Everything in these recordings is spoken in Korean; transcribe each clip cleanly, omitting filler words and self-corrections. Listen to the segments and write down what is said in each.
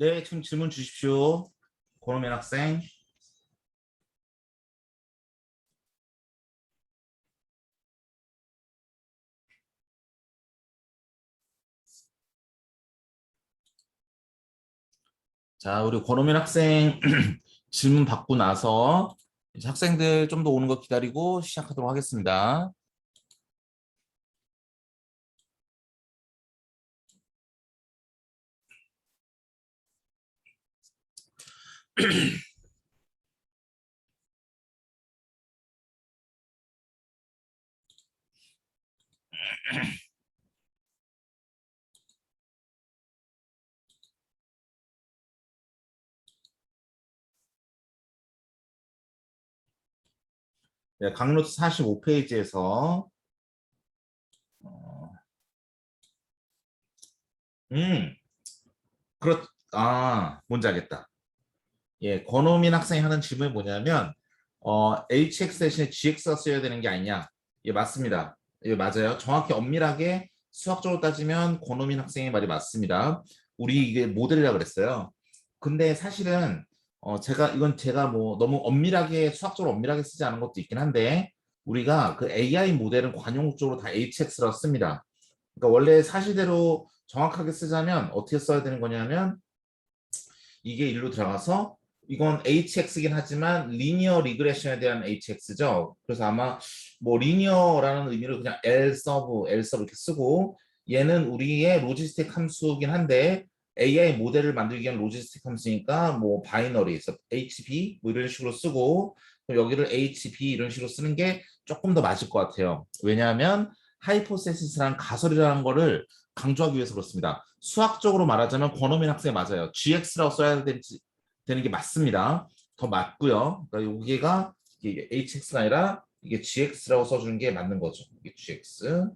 네, 지금 질문 주십시오. 권호민 학생. 자, 우리 권호민 학생 질문 받고 나서 이제 학생들 좀 더 오는 거 기다리고 시작하도록 하겠습니다. 네, 강노트 45페이지에서 음, 그렇 뭔지 알겠다. 예, 권호민 학생이 하는 질문이 뭐냐면 HX 대신에 GX가 써야 되는 게 아니냐. 예, 맞습니다. 예, 맞아요. 정확히 엄밀하게 수학적으로 따지면 권호민 학생의 말이 맞습니다. 우리 이게 모델이라 그랬어요. 근데 사실은 제가 뭐 너무 엄밀하게 수학적으로 엄밀하게 쓰지 않은 것도 있긴 한데 우리가 그 AI 모델은 관용적으로 다 HX라고 씁니다. 그러니까 원래 사실대로 정확하게 쓰자면 어떻게 써야 되는 거냐면 이게 일로 들어가서 이건 HX이긴 하지만 리니어 리그레션에 대한 HX죠. 그래서 아마 뭐 리니어라는 의미로 그냥 L 서브 이렇게 쓰고 얘는 우리의 로지스틱 함수긴 한데 AI 모델을 만들기 위한 로지스틱 함수니까 뭐 바이너리, HB 뭐 이런 식으로 쓰고 여기를 HB 이런 식으로 쓰는 게 조금 더 맞을 것 같아요. 왜냐하면 하이포세시스랑 가설이라는 거를 강조하기 위해서 그렇습니다. 수학적으로 말하자면 권호민 학생 맞아요. GX라고 써야 되는 게 맞습니다. 더 맞고요. 그러니까 여기가 이게 HX가 아니라 이게 GX라고 써주는 게 맞는 거죠. 이게 GX,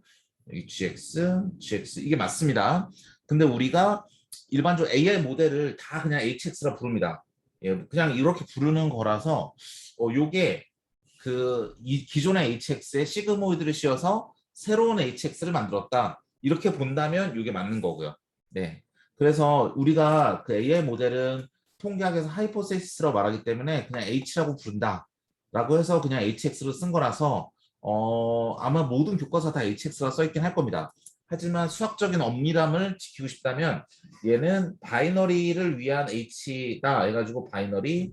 여기 GX 이게 맞습니다. 근데 우리가 일반적으로 AI 모델을 다 그냥 HX라 부릅니다. 예, 그냥 이렇게 부르는 거라서 요게 이 기존의 HX에 시그모이드를 씌워서 새로운 HX를 만들었다. 이렇게 본다면 이게 맞는 거고요. 네. 그래서 우리가 그 AI 모델은 통계학에서 하이포세시스라고 말하기 때문에 그냥 H라고 부른다. 라고 해서 그냥 HX로 쓴 거라서 아마 모든 교과서 다 HX가 써있긴 할 겁니다. 하지만 수학적인 엄밀함을 지키고 싶다면 얘는 바이너리를 위한 H다 해가지고 바이너리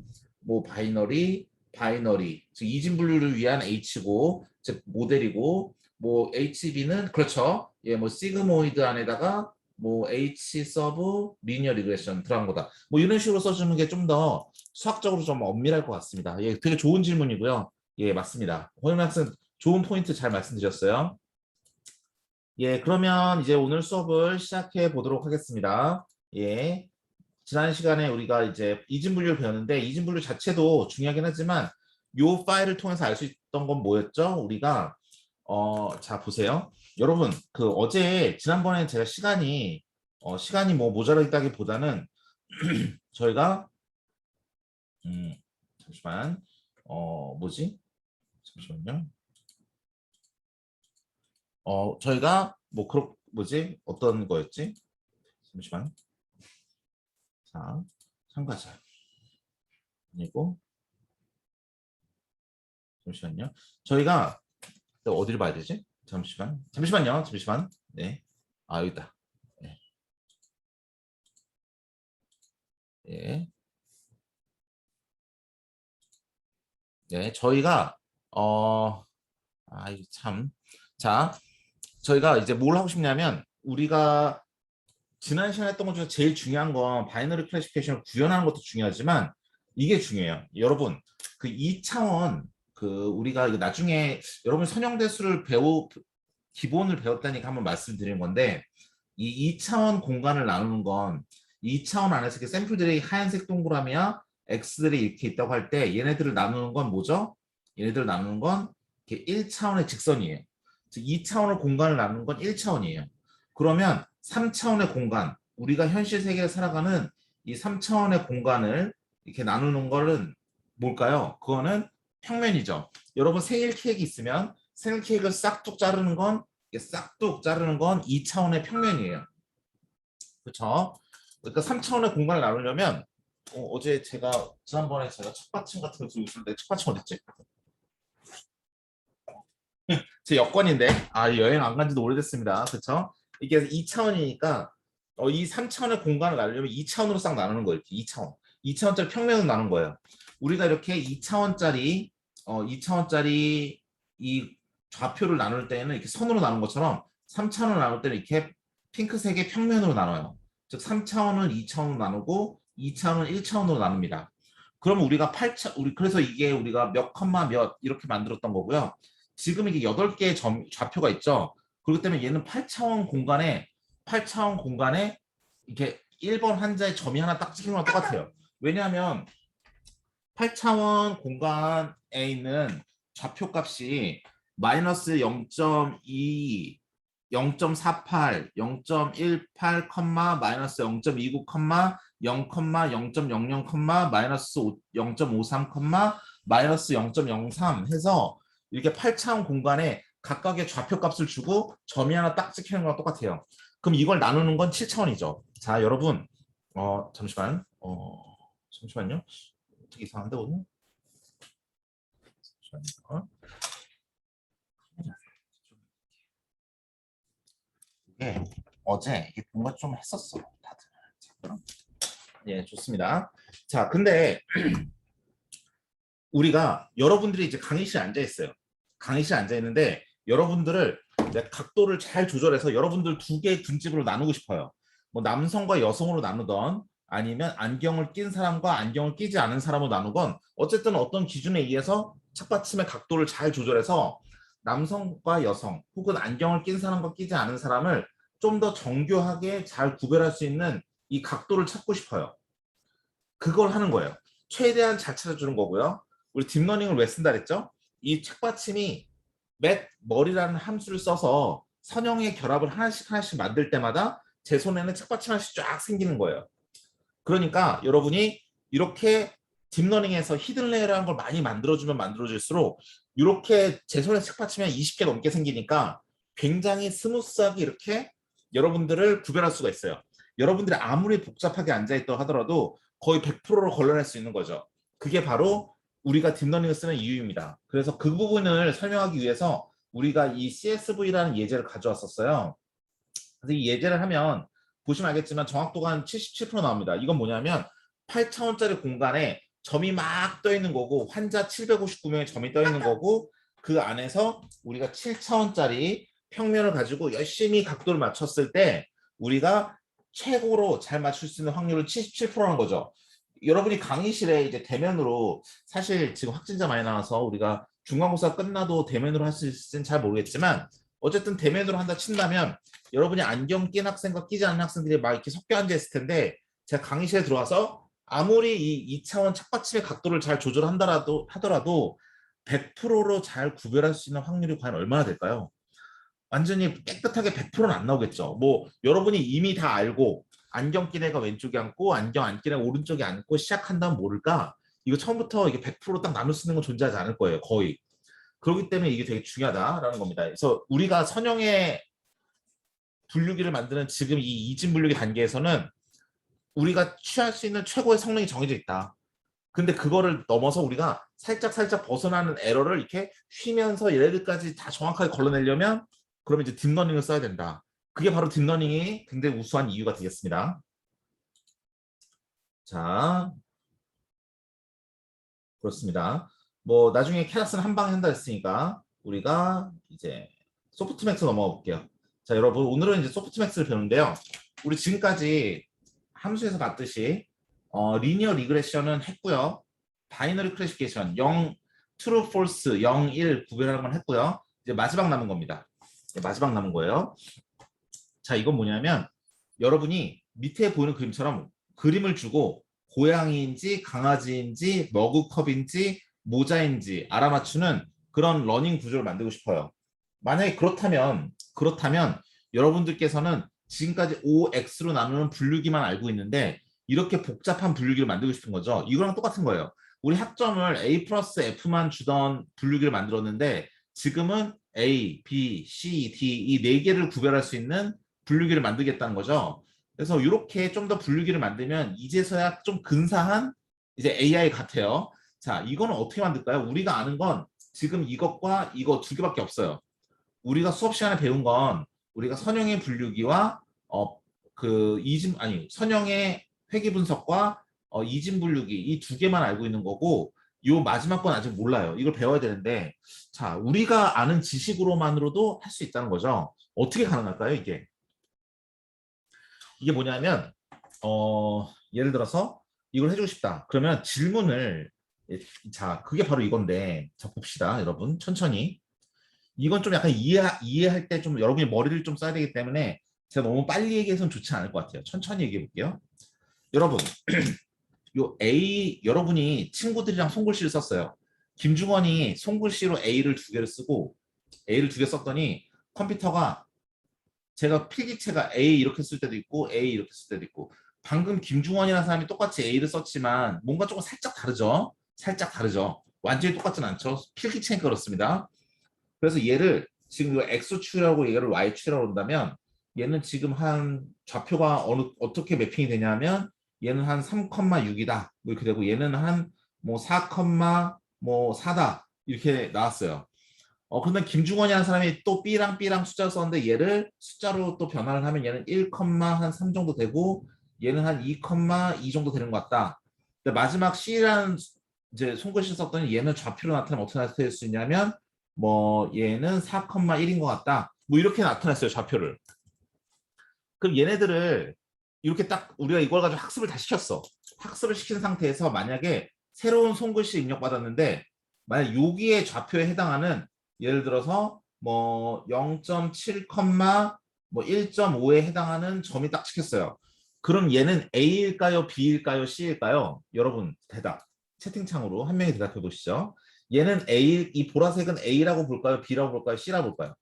즉 이진 분류를 위한 H고 즉 모델이고 뭐 HB는 그렇죠. 예, 뭐 시그모이드 안에다가 뭐 H 서브 리니어 리그레션 들어간 거다. 뭐 이런 식으로 써주는 게 좀 더 수학적으로 좀 엄밀할 것 같습니다. 예, 되게 좋은 질문이고요. 예, 맞습니다. 호영 학생 좋은 포인트 잘 말씀드렸어요. 예, 그러면 이제 오늘 수업을 시작해 보도록 하겠습니다. 예, 지난 시간에 우리가 이제 이진분류를 배웠는데 이진분류 자체도 중요하긴 하지만 이 파일을 통해서 알 수 있던 건 뭐였죠? 우리가 자 보세요. 여러분 그 어제 지난번에 제가 시간이 뭐 모자라 있다기보다는 저희가 잠시만 뭐지? 잠시만요. 저희가 뭐 뭐지? 어떤 거였지? 잠시만. 자, 참가자 아니고 잠시만요. 저희가 어디를 봐야 되지? 잠시만요. 네. 아, 여기 있다. 네. 네. 네. 저희가 이거 참. 자, 저희가 이제 뭘 하고 싶냐면 우리가 지난 시간에 했던 것 중에 제일 중요한 건 바이너리 클래시피케이션을 구현하는 것도 중요하지만 이게 중요해요. 여러분, 그 2차원 우리가 이거 나중에 여러분 선형대수를 기본을 배웠다니까 한번 말씀드린 건데 이 2차원 공간을 나누는 건 2차원 안에서 이렇게 샘플들이 하얀색 동그라미야 X들이 이렇게 있다고 할 때 얘네들을 나누는 건 뭐죠? 얘네들을 나누는 건 이렇게 1차원의 직선이에요. 즉 2차원의 공간을 나누는 건 1차원이에요. 그러면 3차원의 공간, 우리가 현실 세계에 살아가는 이 3차원의 공간을 이렇게 나누는 거는 뭘까요? 그거는 평면이죠. 여러분 생일 케이크 있으면 생일 케이크를 싹둑 자르는 건 2차원의 평면이에요. 그렇죠? 그러니까 3차원의 공간을 나누려면 어제 지난번에 제가 첫받침 같은 거 들고 있었는데 첫받침 어딨지? 제 여권인데 여행 안 간 지도 오래됐습니다. 그렇죠? 이게 2차원이니까 이 3차원의 공간을 나누려면 2차원으로 싹 나누는 거예요. 이렇게 2차원. 2차원짜리 평면으로 나눈 거예요. 우리가 이렇게 2차원짜리 이 좌표를 나눌 때는 이렇게 선으로 나눈 것처럼 3차원을 나눌 때는 이렇게 핑크색의 평면으로 나눠요. 즉 3차원은 2차원으로 나누고 2차원은 1차원으로 나눕니다. 그럼 우리가 그래서 이게 우리가 몇 컴마 몇 이렇게 만들었던 거고요. 지금 이게 8개의 좌표가 있죠. 그렇기 때문에 얘는 8차원 공간에 이렇게 1번 한자의 점이 하나 딱 찍힌 거랑 똑같아요. 왜냐하면 8차원 공간에 있는 좌표 값이 마이너스 0.2, 0.48, 0.18, 마이너스 0.29, 0, 0.00, 마이너스 0.53, 마이너스 0.03 해서 이렇게 8차원 공간에 각각의 좌표 값을 주고 점이 하나 딱 찍히는 거랑 똑같아요. 그럼 이걸 나누는 건 7차원이죠. 자, 여러분, 잠시만요. 어떻게 이상한데 오늘? 잠시만요. 이게 어제 이게 뭔가 좀 했었어, 다들. 예, 좋습니다. 자, 근데 우리가 여러분들이 이제 강의실에 앉아 있어요. 강의실에 앉아 있는데 여러분들을 각도를 잘 조절해서 여러분들 2개의 등집으로 나누고 싶어요. 뭐 남성과 여성으로 나누던 아니면 안경을 낀 사람과 안경을 끼지 않은 사람으로 나누건 어쨌든 어떤 기준에 의해서 착받침의 각도를 잘 조절해서 남성과 여성 혹은 안경을 낀 사람과 끼지 않은 사람을 좀 더 정교하게 잘 구별할 수 있는 이 각도를 찾고 싶어요. 그걸 하는 거예요. 최대한 잘 찾아주는 거고요. 우리 딥러닝을 왜 쓴다 그랬죠? 이 책받침이 머리라는 함수를 써서 선형의 결합을 하나씩 만들 때마다 제 손에는 책받침 하나씩 쫙 생기는 거예요. 그러니까 여러분이 이렇게 딥러닝에서 히든레이어라는 걸 많이 만들어주면 만들어줄수록 이렇게 제 손에 책받침이 한 20개 넘게 생기니까 굉장히 스무스하게 이렇게 여러분들을 구별할 수가 있어요. 여러분들이 아무리 복잡하게 앉아있다 하더라도 거의 100%로 걸러낼 수 있는 거죠. 그게 바로 우리가 딥러닝을 쓰는 이유입니다. 그래서 그 부분을 설명하기 위해서 우리가 이 CSV라는 예제를 가져왔었어요. 그래서 이 예제를 하면 보시면 알겠지만 정확도가 한 77% 나옵니다. 이건 뭐냐면 8차원짜리 공간에 점이 막 떠 있는 거고 환자 759명의 점이 떠 있는 거고 그 안에서 우리가 7차원짜리 평면을 가지고 열심히 각도를 맞췄을 때 우리가 최고로 잘 맞출 수 있는 확률은 77%라는 거죠. 여러분이 강의실에 이제 대면으로 사실 지금 확진자 많이 나와서 우리가 중간고사 끝나도 대면으로 할 수 있을지는 잘 모르겠지만 어쨌든 대면으로 한다 친다면 여러분이 안경 낀 학생과 끼지 않은 학생들이 막 이렇게 섞여 앉아 있을 텐데 제가 강의실에 들어와서 아무리 이 2차원 착받침의 각도를 잘 하더라도 100%로 잘 구별할 수 있는 확률이 과연 얼마나 될까요? 완전히 깨끗하게 100%는 안 나오겠죠. 뭐 여러분이 이미 다 알고 안경 낀 애가 왼쪽에 앉고 안경 안 낀 애가 오른쪽에 앉고 시작한다면 모를까? 이거 처음부터 이게 100%딱 나눌 수 있는 건 존재하지 않을 거예요. 거의. 그렇기 때문에 이게 되게 중요하다라는 겁니다. 그래서 우리가 선형의 분류기를 만드는 지금 이 이진 분류기 단계에서는 우리가 취할 수 있는 최고의 성능이 정해져 있다. 근데 그거를 넘어서 우리가 살짝 벗어나는 에러를 이렇게 쉬면서 얘네들까지 다 정확하게 걸러내려면 그러면 이제 딥러닝을 써야 된다. 그게 바로 딥러닝이 굉장히 우수한 이유가 되겠습니다. 자, 그렇습니다. 뭐 나중에 캐락스는 한 방에 한다 했으니까 우리가 이제 소프트맥스 넘어가 볼게요. 자, 여러분 오늘은 이제 소프트맥스를 배우는데요. 우리 지금까지 함수에서 봤듯이 리니어 리그레션은 했고요. 바이너리 클래시피케이션 0, true, false, 0, 1 구별하는 건 했고요. 이제 마지막 남은 겁니다. 마지막 남은 거예요. 자, 이건 뭐냐면 여러분이 밑에 보이는 그림처럼 그림을 주고 고양이인지 강아지인지 머그컵인지 모자인지 알아맞추는 그런 러닝 구조를 만들고 싶어요. 만약에 그렇다면 여러분들께서는 지금까지 OX로 나누는 분류기만 알고 있는데 이렇게 복잡한 분류기를 만들고 싶은 거죠. 이거랑 똑같은 거예요. 우리 학점을 A 플러스 F만 주던 분류기를 만들었는데 지금은 A, B, C, D 이 4개를 구별할 수 있는 분류기를 만들겠다는 거죠. 그래서 이렇게 좀 더 분류기를 만들면 이제서야 좀 근사한 이제 AI 같아요. 자, 이거는 어떻게 만들까요? 우리가 아는 건 지금 이것과 이거 두 개밖에 없어요. 우리가 수업 시간에 배운 건 우리가 선형의 분류기와 그 이진 아니 선형의 회귀 분석과 이진 분류기 이 두 개만 알고 있는 거고 요 마지막 건 아직 몰라요. 이걸 배워야 되는데 자, 우리가 아는 지식으로만으로도 할 수 있다는 거죠. 어떻게 가능할까요, 이게? 이게 뭐냐면 예를 들어서 이걸 해주고 싶다. 그러면 질문을 자, 그게 바로 이건데 자, 봅시다, 여러분. 천천히. 이건 좀 약간 이해할 때 좀 여러분이 머리를 좀 써야 되기 때문에 제가 너무 빨리 얘기해서는 좋지 않을 것 같아요. 천천히 얘기해 볼게요. 여러분, 요 A 여러분이 친구들이랑 손글씨를 썼어요. 김중원이 손글씨로 A를 두 개를 쓰고 A를 두 개 썼더니 컴퓨터가 제가 필기체가 A 이렇게 쓸 때도 있고 A 이렇게 쓸 때도 있고 방금 김중원이라는 사람이 똑같이 A를 썼지만 뭔가 조금 살짝 다르죠. 살짝 다르죠. 완전히 똑같진 않죠. 필기체니까 그렇습니다. 그래서 얘를 지금 이거 X축이라고 얘를 Y축이라고 한다면 얘는 지금 한 좌표가 어떻게 매핑이 되냐면 얘는 한 3,6이다. 이렇게 되고 얘는 한 뭐 4, 뭐 4다. 이렇게 나왔어요. 그러면 김중원이라는 사람이 또 B랑 숫자를 썼는데 얘를 숫자로 또 변화를 하면 얘는 1, 한 3 정도 되고 얘는 한 2, 2 정도 되는 것 같다. 근데 마지막 C라는 이제 손글씨 썼더니 얘는 좌표로 나타나면 어떻게 나타낼 수 있냐면 뭐 얘는 4,1인 것 같다. 뭐 이렇게 나타냈어요, 좌표를. 그럼 얘네들을 이렇게 딱 우리가 이걸 가지고 학습을 다 시켰어. 학습을 시킨 상태에서 만약에 새로운 손글씨 입력받았는데 만약 여기에 좌표에 해당하는 예를 들어서 뭐 0.7, 뭐 1.5에 해당하는 점이 딱 찍혔어요. 그럼 얘는 A일까요? B일까요? C일까요? 여러분 대답. 채팅창으로 한 명이 대답해 보시죠. 얘는 A, 이 보라색은 A라고 볼까요? B라고 볼까요? C라고 볼까요?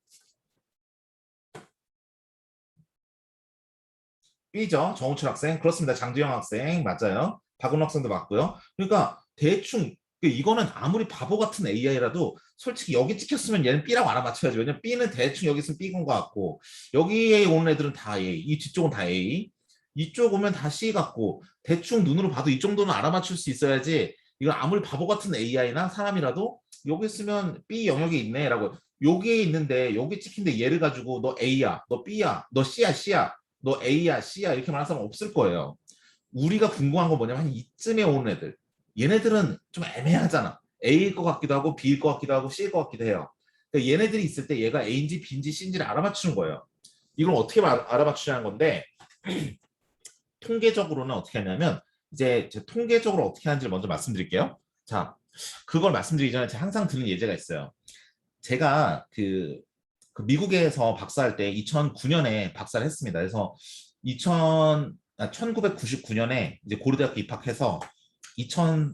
B죠. 정우철 학생. 그렇습니다. 장두영 학생. 맞아요. 박은호 학생도 맞고요. 그러니까 대충 이거는 아무리 바보 같은 AI라도 솔직히 여기 찍혔으면 얘는 B라고 알아맞혀야지. 왜냐면 B는 대충 여기 있으면 B인 것 같고 여기에 오는 애들은 다 A. 이 뒤쪽은 다 A. 이쪽 오면 다 C 같고 대충 눈으로 봐도 이 정도는 알아맞힐 수 있어야지 이건 아무리 바보 같은 AI나 사람이라도 여기 있으면 B 영역에 있네라고 여기에 있는데 여기 찍힌데 얘를 가지고 너 A야, 너 B야, 너 C야, 너 A야, C야 이렇게 말하는 사람 없을 거예요. 우리가 궁금한 건 뭐냐면 한 이쯤에 오는 애들. 얘네들은 좀 애매하잖아. A일 것 같기도 하고 B일 것 같기도 하고 C일 것 같기도 해요. 그러니까 얘네들이 있을 때 얘가 A인지 B인지 C인지를 알아맞추는 거예요. 이걸 어떻게 알아맞추냐는 건데 통계적으로는 어떻게 하냐면 이제 통계적으로 어떻게 하는지 먼저 말씀드릴게요. 자, 그걸 말씀드리기 전에 제가 항상 드는 예제가 있어요. 제가 그 미국에서 박사할 때 2009년에 박사를 했습니다. 그래서 1999년에 이제 고려대학교 입학해서 2000,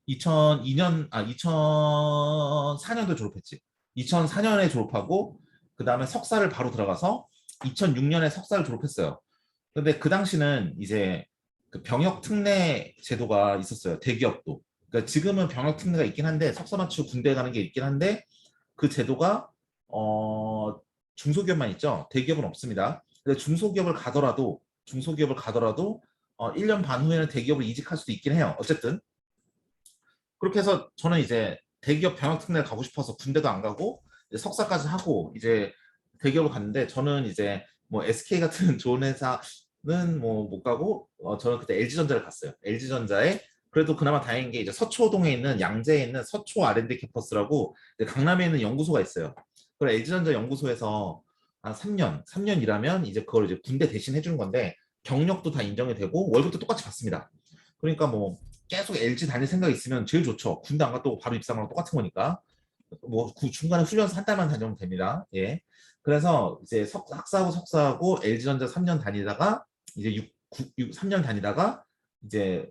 2002년, 2004년도 졸업했지. 2004년에 졸업하고 그 다음에 석사를 바로 들어가서 2006년에 석사를 졸업했어요. 근데 그 당시는 이제 그 병역 특례 제도가 있었어요. 대기업도. 그러니까 지금은 병역 특례가 있긴 한데 석사 마치고 군대 가는 게 있긴 한데 그 제도가 중소기업만 있죠. 대기업은 없습니다. 근데 중소기업을 가더라도 1년 반 후에는 대기업을 이직할 수도 있긴 해요. 어쨌든 그렇게 해서 저는 이제 대기업 병역 특례를 가고 싶어서 군대도 안 가고 이제 석사까지 하고 이제 대기업을 갔는데 저는 이제 뭐 SK 같은 좋은 회사는 뭐 못 가고 저는 그때 LG전자를 갔어요. LG전자에 그래도 그나마 다행인 게 이제 서초동에 있는 양재에 있는 서초 R&D 캠퍼스라고 강남에 있는 연구소가 있어요. 그 LG전자 연구소에서 한 3년 일하면 이제 그걸 이제 군대 대신 해주는 건데 경력도 다 인정이 되고 월급도 똑같이 받습니다. 그러니까 뭐 계속 LG 다닐 생각이 있으면 제일 좋죠. 군대 안 갔다 오고 바로 입사하는 똑같은 거니까. 뭐 그 중간에 훈련소 한 달만 다녀오면 됩니다. 예. 그래서 이제 학사하고 석사하고 LG전자 3년 다니다가 이제 3년 다니다가 이제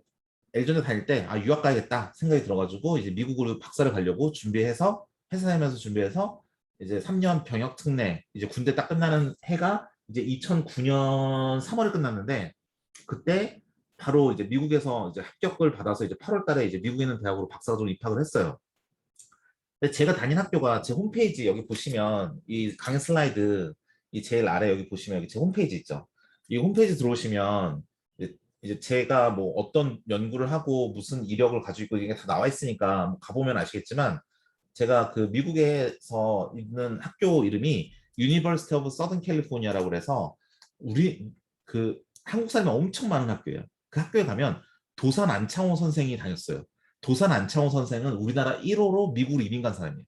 LG전자 다닐 때 아 유학 가야겠다 생각이 들어가지고 이제 미국으로 박사를 가려고 준비해서 회사 다니면서 준비해서 이제 3년 병역 특례 이제 군대 딱 끝나는 해가 이제 2009년 3월에 끝났는데 그때 바로 이제 미국에서 이제 합격을 받아서 이제 8월 달에 이제 미국에 있는 대학으로 박사학위로 입학을 했어요. 근데 제가 다닌 학교가 제 홈페이지 여기 보시면 이 강의 슬라이드 이 제일 아래 여기 보시면 여기 제 홈페이지 있죠. 이 홈페이지 들어오시면 이제 제가 뭐 어떤 연구를 하고 무슨 이력을 가지고 있고 이게 다 나와 있으니까 뭐 가보면 아시겠지만 제가 그 미국에서 있는 학교 이름이 유니버시티 오브 서든 캘리포니아라고 그래서 우리 그 한국 사람이 엄청 많은 학교예요. 그 학교에 가면 도산 안창호 선생이 다녔어요. 도산 안창호 선생은 우리나라 1호로 미국으로 이민 간 사람이에요.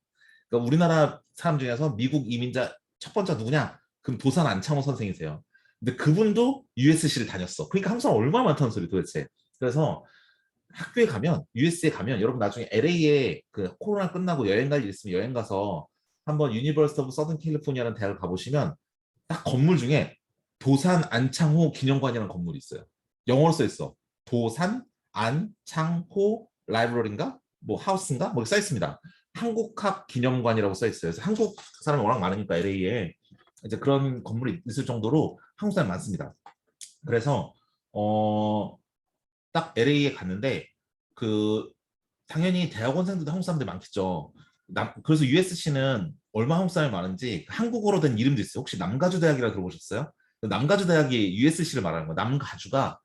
그러니까 우리나라 사람 중에서 미국 이민자 첫 번째 누구냐? 그럼 도산 안창호 선생이세요. 근데 그분도 USC를 다녔어. 그러니까 한국 사람 얼마나 많다는 소리 도대체. 그래서 학교에 가면 US에 가면 여러분 나중에 LA에 그 코로나 끝나고 여행 갈 일 있으면 여행 가서 한번 유니버시티 오브 서든 캘리포니아라는 대학을 가보시면 딱 건물 중에 도산 안창호 기념관이라는 건물이 있어요. 영어로 써 있어. 도산 안창호 라이브러리인가? 뭐 하우스인가? 뭐 써 있습니다. 한국학 기념관이라고 써 있어요. 그래서 한국 사람이 워낙 많으니까 LA에 이제 그런 건물이 있을 정도로 한국 사람이 많습니다. 그래서 딱 LA에 갔는데 그 당연히 대학원생들도 한국 사람들이 많겠죠. 그래서 USC는 얼마 한국 사람이 많은지 한국어로 된 이름도 있어요. 혹시 남가주 대학이라 들어보셨어요? 남가주 대학이 USC를 말하는 거예요. 남가주가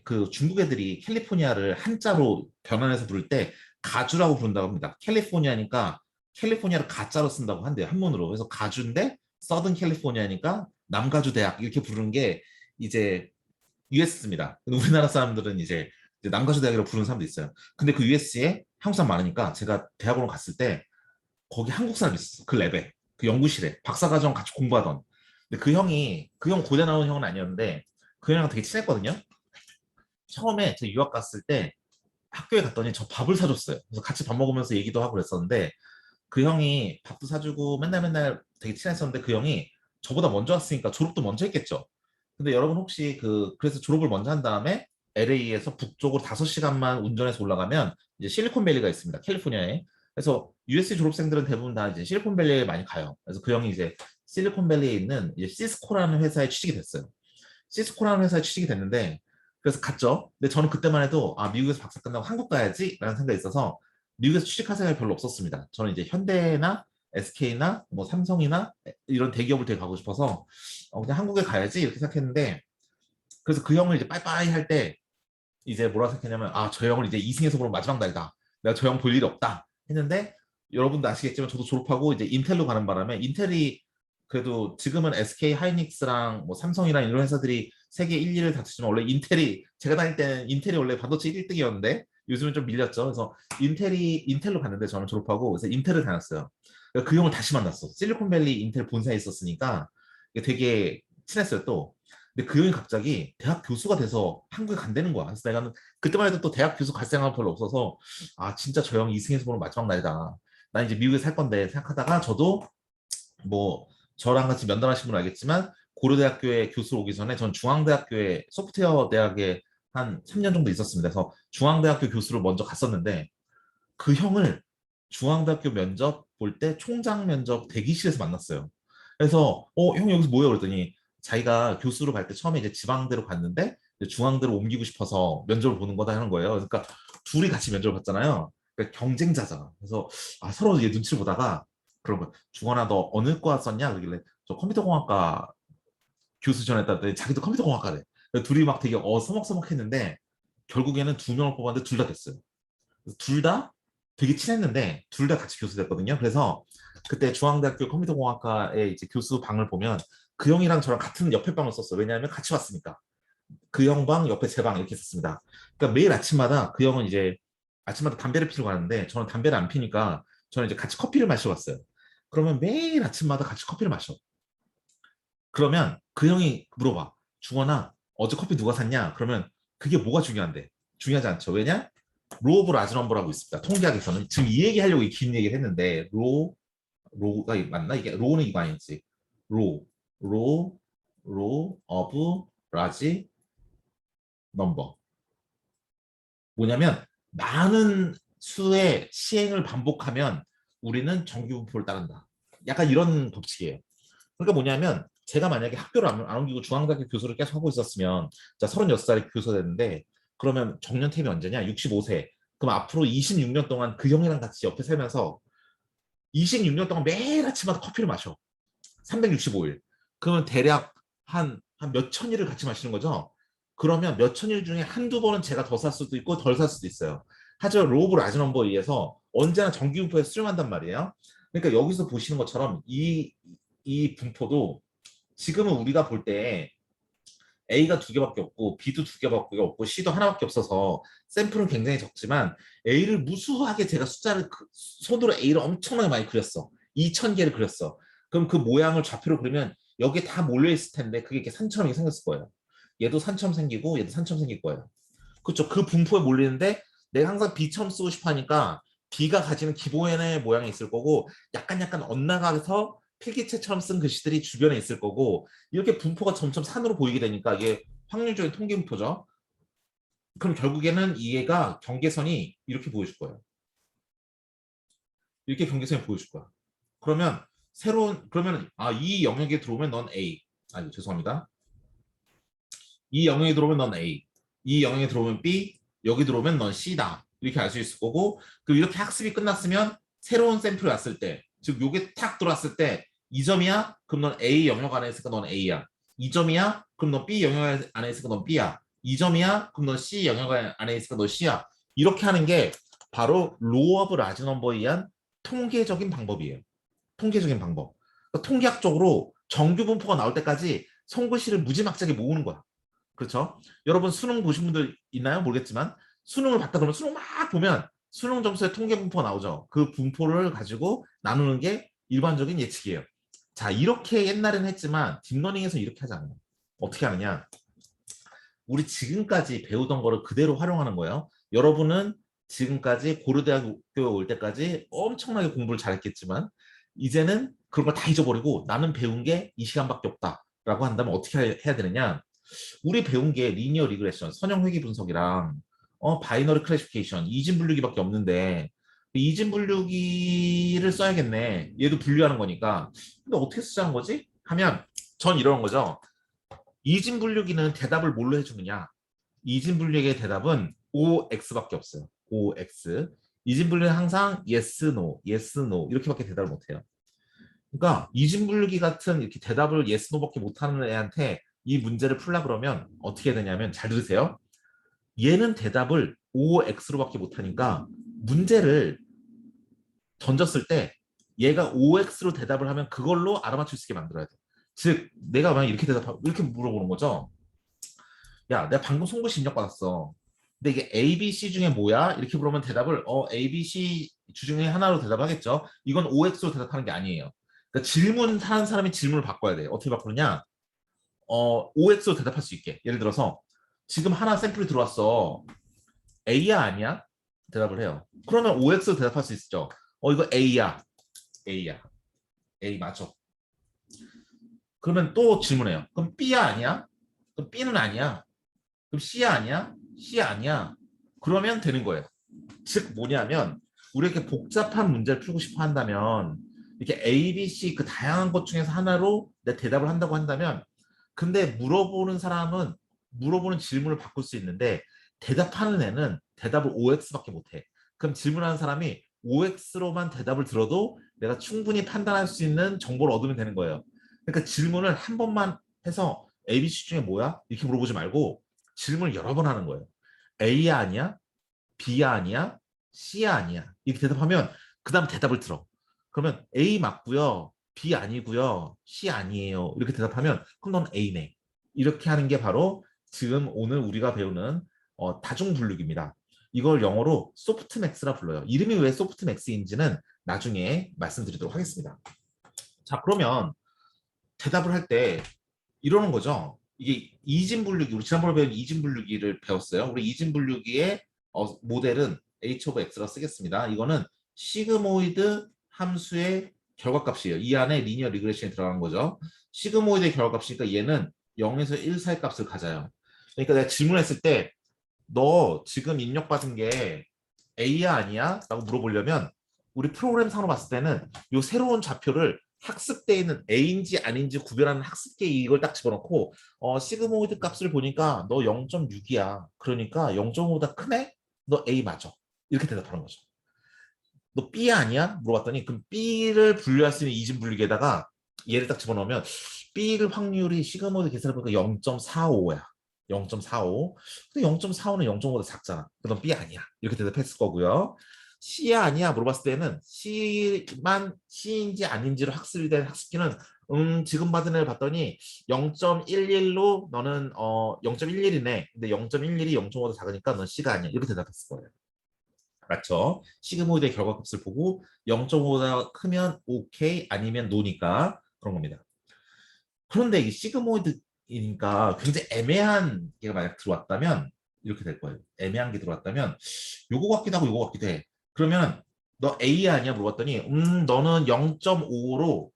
그 중국 애들이 캘리포니아를 한자로 변환해서 부를 때 가주라고 부른다고 합니다. 캘리포니아니까 캘리포니아를 가짜로 쓴다고 한대요. 한문으로. 그래서 가주인데 서든 캘리포니아니까 남가주 대학 이렇게 부르는 게 이제 US입니다. 우리나라 사람들은 이제 남가주 대학이라고 부르는 사람도 있어요. 근데 그 US에 한국 사람 많으니까 제가 대학원을 갔을 때 거기 한국 사람이 있었어. 그 랩에. 그 연구실에. 박사과정 같이 공부하던. 근데 그 형 고대 나온 형은 아니었는데 그 형이랑 되게 친했거든요. 처음에 제가 유학 갔을 때 학교에 갔더니 저 밥을 사줬어요. 그래서 같이 밥 먹으면서 얘기도 하고 그랬었는데 그 형이 밥도 사주고 맨날 맨날 되게 친했었는데 그 형이 저보다 먼저 왔으니까 졸업도 먼저 했겠죠. 근데 여러분 혹시 그래서 졸업을 먼저 한 다음에 LA에서 북쪽으로 5시간만 운전해서 올라가면 이제 실리콘밸리가 있습니다. 캘리포니아에. 그래서 USC 졸업생들은 대부분 다 이제 실리콘밸리에 많이 가요. 그래서 그 형이 이제 실리콘밸리에 있는 이제 시스코라는 회사에 취직이 됐어요. 시스코라는 회사에 취직이 됐는데 그래서 갔죠. 근데 저는 그때만 해도 아 미국에서 박사 끝나고 한국 가야지라는 생각이 있어서 미국에서 취직할 생각이 별로 없었습니다. 저는 이제 현대나 SK나 뭐 삼성이나 이런 대기업을 되게 가고 싶어서 그냥 한국에 가야지 이렇게 생각했는데 그래서 그 형을 이제 빠이빠이 할 때 이제 뭐라 생각했냐면 아 저 형을 이제 이승에서 보는 마지막 날이다. 내가 저 형 볼 일이 없다 했는데 여러분도 아시겠지만 저도 졸업하고 이제 인텔로 가는 바람에 인텔이 그래도 지금은 SK 하이닉스랑 뭐 삼성이랑 이런 회사들이 세계 1, 2를 다투지만 원래 인텔이 제가 다닐 때는 인텔이 원래 반도체 1등이었는데 요즘은 좀 밀렸죠. 그래서 인텔로 갔는데 저는 졸업하고 그래서 인텔을 다녔어요. 그 형을 다시 만났어. 실리콘밸리 인텔 본사에 있었으니까 되게 친했어요 또. 근데 그 형이 갑자기 대학 교수가 돼서 한국에 간다는 거야. 그래서 내가 그때만 해도 또 대학 교수 갈 생각은 별로 없어서 아 진짜 저 형 이승에서 보는 마지막 날이다. 난 이제 미국에 살 건데 생각하다가 저도 뭐 저랑 같이 면담하신 분은 알겠지만 고려대학교에 교수로 오기 전에 전 중앙대학교에 소프트웨어 대학에 한 3년 정도 있었습니다. 그래서 중앙대학교 교수로 먼저 갔었는데 그 형을 중앙대학교 면접 볼 때 총장 면접 대기실에서 만났어요. 그래서 형 여기서 뭐예요? 그랬더니 자기가 교수로 갈 때 처음에 이제 지방대로 갔는데 이제 중앙대로 옮기고 싶어서 면접을 보는 거다 하는 거예요. 그러니까 둘이 같이 면접을 봤잖아요. 그러니까 경쟁자잖아. 그래서 서로 이제 눈치를 보다가 그런 거 중원아 너 어느 과 썼냐? 그러길래 저 컴퓨터공학과 교수 전했다더니 자기도 컴퓨터공학과래. 둘이 막 되게 서먹서먹했는데 결국에는 2명을 뽑았는데 둘 다 됐어요. 둘 다 되게 친했는데 둘 다 같이 교수 됐거든요. 그래서 그때 중앙대학교 컴퓨터공학과의 이제 교수 방을 보면 그 형이랑 저랑 같은 옆에 방을 썼어요. 왜냐하면 같이 왔으니까. 그 형 방 옆에 제 방 이렇게 있었습니다. 그러니까 매일 아침마다 그 형은 이제 아침마다 담배를 피러 가는데 저는 담배를 안 피니까 저는 이제 같이 커피를 마시러 갔어요. 그러면 매일 아침마다 같이 커피를 마셔. 그러면 그 형이 물어봐. 중원아, 어제 커피 누가 샀냐? 그러면 그게 뭐가 중요한데? 중요하지 않죠. 왜냐? 로 오브 라지 넘버라고 있습니다. 통계학에서는 지금 이 얘기 하려고 이 긴 얘기를 했는데 로가 맞나? 이게 로는 이거 아니지. 로, 로, 로 오브 라지 넘버. 뭐냐면 많은 수의 시행을 반복하면 우리는 정규분포를 따른다. 약간 이런 법칙이에요. 그러니까 뭐냐면 제가 만약에 학교를 안 옮기고 중앙대학교 교수를 계속 하고 있었으면 자 36살에 교수가 됐는데 그러면 정년퇴임이 언제냐? 65세. 그럼 앞으로 26년 동안 그 형이랑 같이 옆에 살면서 26년 동안 매일 아침마다 커피를 마셔. 365일. 그러면 대략 한 한 몇천 일을 같이 마시는 거죠. 그러면 몇천 일 중에 한두 번은 제가 더 살 수도 있고 덜 살 수도 있어요. 하지만 로우 오브 라지 넘버에 의해서 언제나 정기분포에 수렴한단 말이에요. 그러니까 여기서 보시는 것처럼 이 분포도 지금은 우리가 볼 때 A가 두 개밖에 없고 B도 두 개밖에 없고 C도 하나밖에 없어서 샘플은 굉장히 적지만 A를 무수하게 제가 숫자를 손으로 A를 엄청나게 많이 그렸어. 2,000개를 그렸어. 그럼 그 모양을 좌표로 그리면 여기에 다 몰려 있을 텐데 그게 이렇게 산처럼 생겼을 거예요. 얘도 산처럼 생기고 얘도 산처럼 생길 거예요. 그렇죠. 그 분포에 몰리는데 내가 항상 B처럼 쓰고 싶어 하니까 B가 가지는 기본의 모양이 있을 거고 약간 엇나가서 필기체처럼 쓴 글씨들이 주변에 있을 거고 이렇게 분포가 점점 산으로 보이게 되니까 이게 확률적인 통계 분포죠. 그럼 결국에는 얘가 경계선이 이렇게 보여줄 거예요. 이렇게 경계선이 보여줄 거야. 그러면 그러면 이 영역에 들어오면 넌 A. 아니 죄송합니다. 이 영역에 들어오면 넌 A. 이 영역에 들어오면 B. 여기 들어오면 넌 C다. 이렇게 알 수 있을 거고 그리고 이렇게 학습이 끝났으면 새로운 샘플이 왔을 때 즉 요게 탁 들어왔을 때 2점이야? 그럼 넌 A 영역 안에 있으니까 넌 A야. 2점이야? 그럼 넌 B 영역 안에 있으니까 넌 B야. 2점이야? 그럼 넌 C 영역 안에 있으니까 넌 C야. 이렇게 하는 게 바로 로우 오브 라지 넘버에 의한 통계적인 방법이에요. 통계적인 방법. 그러니까 통계학적으로 정규 분포가 나올 때까지 손글씨를 무지막지하게 모으는 거야. 그렇죠? 여러분 수능 보신 분들 있나요? 모르겠지만 수능을 봤다 그러면 수능 막 보면 수능 점수의 통계 분포가 나오죠. 그 분포를 가지고 나누는 게 일반적인 예측이에요. 자, 이렇게 옛날에는 했지만 딥러닝에서 이렇게 하지 않아요. 어떻게 하느냐? 우리 지금까지 배우던 거를 그대로 활용하는 거예요. 여러분은 지금까지 고려대학교 올 때까지 엄청나게 공부를 잘했겠지만 이제는 그런 걸 다 잊어버리고 나는 배운 게 이 시간밖에 없다라고 한다면 어떻게 해야 되느냐? 우리 배운 게 리니어 리그레션, 선형 회귀 분석이랑 바이너리 클래시피케이션, 이진 분류기밖에 없는데 이진 분류기를 써야겠네. 얘도 분류하는 거니까. 근데 어떻게 쓰자는 거지? 하면 전 이런 거죠. 이진 분류기는 대답을 뭘로 해주느냐? 이진 분류기의 대답은 OX밖에 없어요. OX. 이진 분류는 항상 yes, no, yes, no 이렇게밖에 대답을 못해요. 그러니까 이진 분류기 같은 이렇게 대답을 yes, no밖에 못하는 애한테 이 문제를 풀라 그러면 어떻게 되냐면 잘 들으세요. 얘는 대답을 OX로밖에 못하니까 문제를 던졌을 때 얘가 OX로 대답을 하면 그걸로 알아맞힐 수 있게 만들어야 돼. 즉 내가 만약 이렇게 물어보는 거죠. 야, 내가 방금 송글씨 입력받았어. 근데 이게 A, B, C 중에 뭐야? 이렇게 물으면 대답을 A, B, C 중에 하나로 대답하겠죠. 이건 OX로 대답하는 게 아니에요. 그러니까 질문하는 사람이 질문을 바꿔야 돼. 어떻게 바꾸느냐? OX로 대답할 수 있게. 예를 들어서 지금 하나 샘플이 들어왔어. A야 아니야? 대답을 해요. 그러면 OX로 대답할 수 있죠. 이거 A야. A야. A 맞죠? 그러면 또 질문해요. 그럼 B야 아니야? 그럼 B는 아니야. 그럼 C야 아니야? C 아니야. 그러면 되는 거예요. 즉 뭐냐면 우리 이렇게 복잡한 문제를 풀고 싶어 한다면 이렇게 A, B, C 그 다양한 것 중에서 하나로 내 대답을 한다고 한다면 근데 물어보는 질문을 바꿀 수 있는데 대답하는 애는 대답을 OX밖에 못해. 그럼 질문하는 사람이 OX로만 대답을 들어도 내가 충분히 판단할 수 있는 정보를 얻으면 되는 거예요. 그러니까 질문을 한 번만 해서 ABC 중에 뭐야? 이렇게 물어보지 말고 질문을 여러 번 하는 거예요. A야 아니야? B야 아니야? C야 아니야? 이렇게 대답하면 그 다음 대답을 들어. 그러면 A 맞고요. B 아니고요. C 아니에요. 이렇게 대답하면 그럼 넌 A네. 이렇게 하는 게 바로 지금 오늘 우리가 배우는 다중 분류기입니다. 이걸 영어로 소프트맥스라 불러요. 이름이 왜 소프트맥스인지는 나중에 말씀드리도록 하겠습니다. 자, 그러면 대답을 할 때 이러는 거죠. 이게 이진 분류기, 우리 지난번에 배운 이진 분류기를 배웠어요. 우리 이진 분류기의 모델은 h of x라 쓰겠습니다. 이거는 시그모이드 함수의 결과값이에요. 이 안에 리니어 리그레션이 들어간 거죠. 시그모이드의 결과값이니까 얘는 0에서 1 사이 값을 가져요. 그러니까 내가 질문했을 때 너 지금 입력받은 게 A야 아니야? 라고 물어보려면 우리 프로그램 상으로 봤을 때는 이 새로운 좌표를 학습대에 있는 A인지 아닌지 구별하는 학습계 이걸 딱 집어넣고 시그모이드 값을 보니까 너 0.6이야. 그러니까 0.5보다 크네? 너 A 맞아. 이렇게 대답하는 거죠. 너 B야 아니야? 물어봤더니 그럼 B를 분류할 수 있는 이진 분류기에다가 얘를 딱 집어넣으면 B를 확률이 시그모이드 계산해보니까 0.45야. 0.45. 근데 0.45는 0.5보다 작잖아. 그럼 B 아니야. 이렇게 대답했을 거고요. C야 아니야 물어봤을 때는 C만 C인지 아닌지로 학습이 된 학습지는 지금 받은 애를 봤더니 0.11로 너는 0.11이네. 근데 0.11이 0.5보다 작으니까 넌 C가 아니야. 이렇게 대답했을 거예요. 맞죠? 시그모이드의 결과값을 보고 0.5보다 크면 오케이 아니면 노니까 그런 겁니다. 그런데 이 시그모이드이니까 굉장히 애매한 게 만약 들어왔다면 이렇게 될 거예요. 애매한 게 들어왔다면 요거 같기도 하고 요거 같기도 해. 그러면 너 A 아니야 물어봤더니 너는 0.5로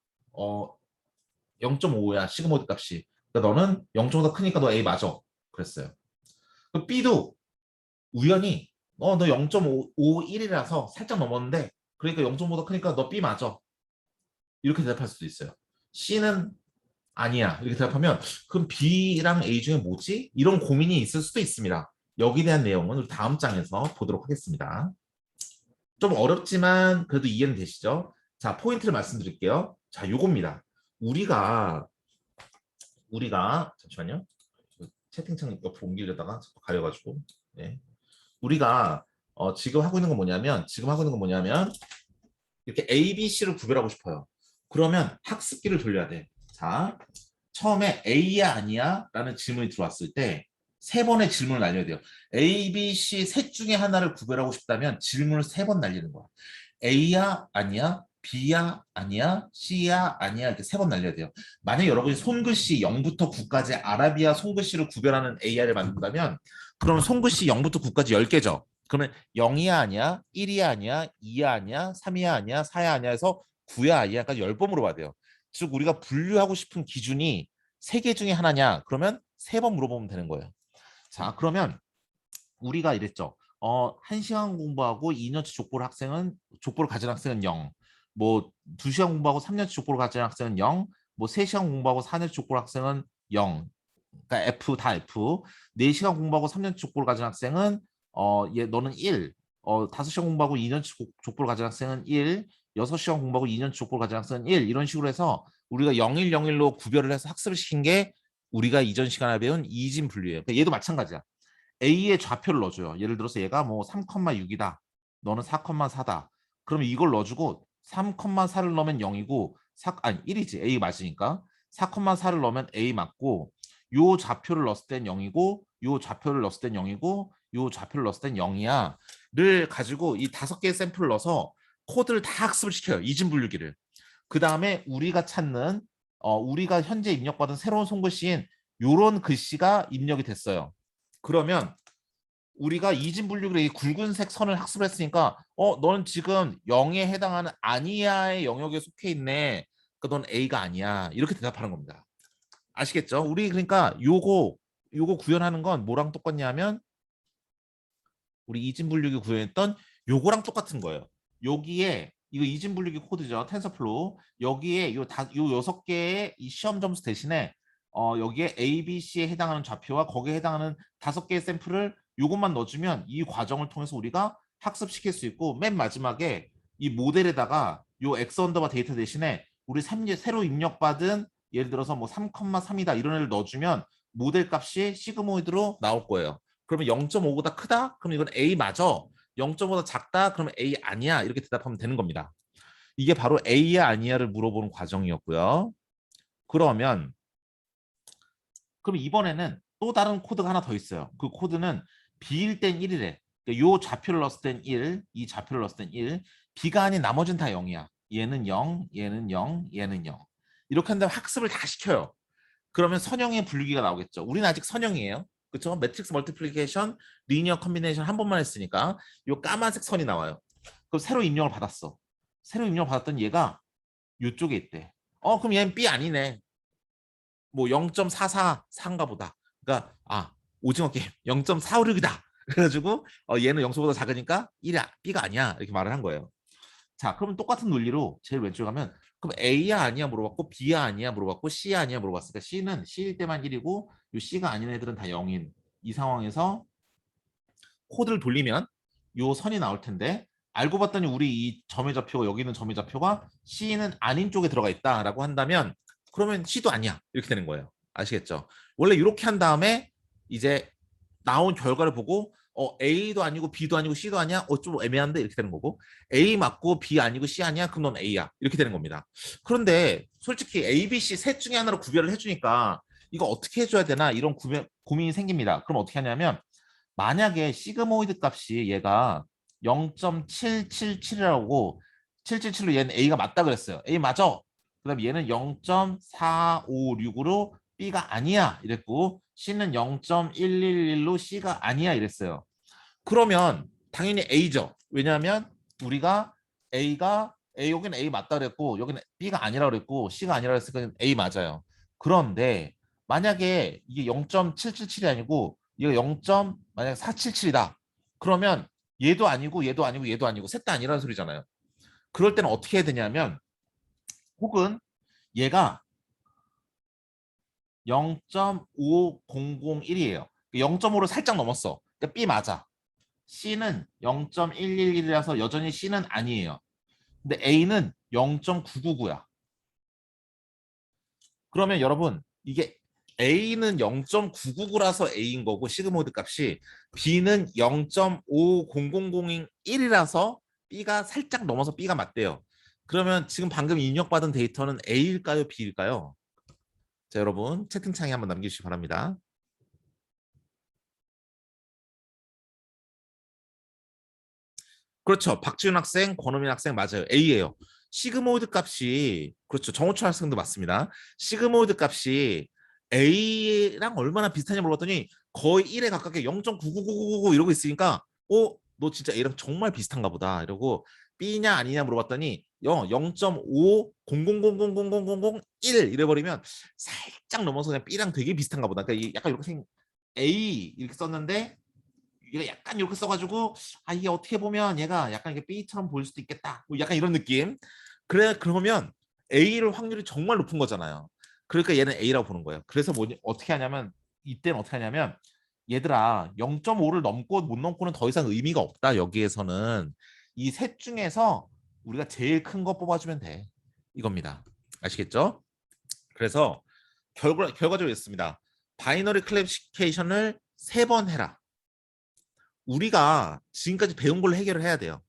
0.5야 시그모이드 값이. 그러니까 너는 0.5가 크니까 너 A 맞아. 그랬어요. 그 B도 우연히 너 0.51이라서 살짝 넘었는데 그러니까 0.5더 크니까 너 B 맞아. 이렇게 대답할 수도 있어요. C는 아니야. 이렇게 대답하면 그럼 B랑 A 중에 뭐지? 이런 고민이 있을 수도 있습니다. 여기에 대한 내용은 우리 다음 장에서 보도록 하겠습니다. 좀 어렵지만 그래도 이해는 되시죠? 자, 포인트를 말씀드릴게요. 자, 요겁니다. 우리가 잠시만요. 채팅창 옆으로 옮기려다가 자꾸 가려가지고 네. 우리가 지금 하고 있는 건 뭐냐면 이렇게 A, B, C를 구별하고 싶어요. 그러면 학습기를 돌려야 돼. 자, 처음에 A야 아니야? 라는 질문이 들어왔을 때 세 번의 질문을 날려야 돼요. A, B, C 셋 중에 하나를 구별하고 싶다면 질문을 세 번 날리는 거야. A야 아니야? B야 아니야? C야 아니야? 이렇게 세 번 날려야 돼요. 만약 여러분이 손글씨 0부터 9까지 아라비아 손글씨를 구별하는 AI를 만든다면 그럼 손글씨 0부터 9까지 10개죠. 그러면 0이야 아니야? 1이야 아니야? 2야 아니야? 3이야 아니야? 4야 아니야? 해서 9야 아니야까지 10번 물어봐야 돼요. 즉 우리가 분류하고 싶은 기준이 세 개 중에 하나냐? 그러면 세 번 물어보면 되는 거예요. 자, 그러면 우리가 이랬죠. 1시간 공부하고 2년치 족보를 가진 학생은 0. 뭐 2시간 공부하고 3년치 족보를 가진 학생은 0. 뭐 3시간 공부하고 4년치 족보를 학생은 0. 그러니까 F 다 F. 4시간 공부하고 3년치 족보를 가진 학생은 너는 1. 5시간 공부하고 2년치 족보를 가진 학생은 1. 6시간 공부하고 2년치 족보를 가진 학생은 1. 이런 식으로 해서 우리가 01, 01로 구별을 해서 학습을 시킨 게 우리가 이전 시간에 배운 이진 분류예요. 그러니까 얘도 마찬가지야. A의 좌표를 넣어줘요. 예를 들어서 얘가 뭐 3,6이다. 너는 4,4다. 그러면 이걸 넣어주고 3,4를 넣으면 0이고 4, 아니 1이지. A 맞으니까. 4,4를 넣으면 A 맞고 요 좌표를 넣었을 땐 0이고 요 좌표를 넣었을 땐 0이고 요 좌표를 넣었을 땐 0이야. 를 가지고 이 5개의 샘플을 넣어서 코드를 다 학습을 시켜요. 이진 분류기를. 그 다음에 우리가 찾는 우리가 현재 입력받은 새로운 손글씨인 요런 글씨가 입력이 됐어요. 그러면 우리가 이진 분류기의 굵은색 선을 학습을 했으니까 너는 지금 0에 해당하는 아니야의 영역에 속해 있네. 그러니까 넌 A가 아니야. 이렇게 대답하는 겁니다. 아시겠죠? 우리 그러니까 요거 구현하는 건 뭐랑 똑같냐면 우리 이진 분류기 구현했던 요거랑 똑같은 거예요. 여기에 이거 이진 분류기 코드죠. 텐서플로우. 여기에 요 6개의 이 시험 점수 대신에 여기에 A, B, C에 해당하는 좌표와 거기에 해당하는 5개의 샘플을 요것만 넣어주면 이 과정을 통해서 우리가 학습시킬 수 있고 맨 마지막에 이 모델에다가 요 X 언더바 데이터 대신에 우리 새로 입력받은 예를 들어서 뭐 3,3이다 이런 애를 넣어주면 모델 값이 시그모이드로 나올 거예요. 그러면 0.5보다 크다? 그럼 이건 A 맞아. 0.5보다 작다? 그러면 A 아니야. 이렇게 대답하면 되는 겁니다. 이게 바로 A야 아니야를 물어보는 과정이었고요. 그러면 그럼 이번에는 또 다른 코드가 하나 더 있어요. 그 코드는 B일 땐 1이래. 그러니까 요 좌표를 넣었을 땐 1, 이 좌표를 넣었을 땐 1. B가 아닌 나머지는 다 0이야. 얘는 0, 얘는 0, 얘는 0. 이렇게 한 다음에 학습을 다 시켜요. 그러면 선형의 분류기가 나오겠죠. 우리는 아직 선형이에요. 그렇죠? 매트릭스 멀티플리케이션, 리니어 컨비네이션 한 번만 했으니까 요 까만색 선이 나와요. 그럼 새로 입력을 받았어. 새로 입력을 받았던 얘가 요쪽에 있대. 그럼 얘는 B 아니네. 뭐 0.44 4인가 보다. 그러니까 오징어 게임 0.456이다. 그래가지고 얘는 0보다 작으니까 1이야. B가 아니야. 이렇게 말을 한 거예요. 자, 그러면 똑같은 논리로 제일 왼쪽에 가면 그럼 A야 아니야 물어봤고 B야 아니야 물어봤고 C야 아니야 물어봤으니까 C는 C일 때만 1이고 이 C가 아닌 애들은 다 0인 이 상황에서 코드를 돌리면 요 선이 나올 텐데 알고 봤더니 우리 이 점의 좌표가 여기 있는 점의 좌표가 C는 아닌 쪽에 들어가 있다라고 한다면 그러면 C도 아니야. 이렇게 되는 거예요. 아시겠죠? 원래 이렇게 한 다음에 이제 나온 결과를 보고 A도 아니고 B도 아니고 C도 아니야? 좀 애매한데? 이렇게 되는 거고 A 맞고 B 아니고 C 아니야? 그럼 넌 A야. 이렇게 되는 겁니다. 그런데 솔직히 A, B, C 셋 중에 하나로 구별을 해주니까 이거 어떻게 해줘야 되나 이런 고민이 생깁니다. 그럼 어떻게 하냐면 만약에 시그모이드 값이 얘가 0.777이라고 777로 얘는 A가 맞다 그랬어요. A 맞아. 그다음 얘는 0.456으로 B가 아니야 이랬고 C는 0.111로 C가 아니야 이랬어요. 그러면 당연히 A죠. 왜냐하면 우리가 A가 여기는 A 맞다 그랬고 여기는 B가 아니라 그랬고 C가 아니라 그랬으니까 A 맞아요. 그런데 만약에 이게 0.777이 아니고 이거 0. 만약 477이다. 그러면 얘도 아니고 얘도 아니고 얘도 아니고 셋 다 아니라는 소리잖아요. 그럴 때는 어떻게 해야 되냐면 혹은 얘가 0.5001이에요. 0.5를 살짝 넘었어. 그러니까 B 맞아. C는 0.111이라서 여전히 C는 아니에요. 근데 A는 0.999야. 그러면 여러분 이게 A는 0.999라서 A인 거고 시그모이드 값이 B는 0.50001이라서 B가 살짝 넘어서 B가 맞대요. 그러면 지금 방금 입력받은 데이터는 A일까요? B일까요? 자, 여러분 채팅창에 한번 남겨주시기 바랍니다. 그렇죠. 박지훈 학생, 권우민 학생 맞아요. A예요. 시그모이드 값이 그렇죠. 정우철 학생도 맞습니다. 시그모이드 값이 A랑 얼마나 비슷하냐 물어봤더니 거의 1에 가깝게 0.99999 이러고 있으니까 너 진짜 A랑 정말 비슷한가 보다 이러고 B냐 아니냐 물어봤더니 0.500000001 이래버리면 살짝 넘어서 그냥 B랑 되게 비슷한가 보다. 그러니까 약간 이렇게 A 이렇게 썼는데 얘가 약간 이렇게 써가지고 이게 어떻게 보면 얘가 약간 이게 B처럼 보일 수도 있겠다. 뭐 약간 이런 느낌. 그러면 A를 확률이 정말 높은 거잖아요. 그러니까 얘는 A라고 보는 거예요. 그래서 어떻게 하냐면 이때는 어떻게 하냐면 얘들아 0.5를 넘고 못 넘고는 더 이상 의미가 없다. 여기에서는 이 셋 중에서 우리가 제일 큰 거 뽑아주면 돼. 이겁니다. 아시겠죠? 그래서 결과적으로 있습니다. 바이너리 클래시피케이션을 3번 해라. 우리가 지금까지 배운 걸로 해결을 해야 돼요.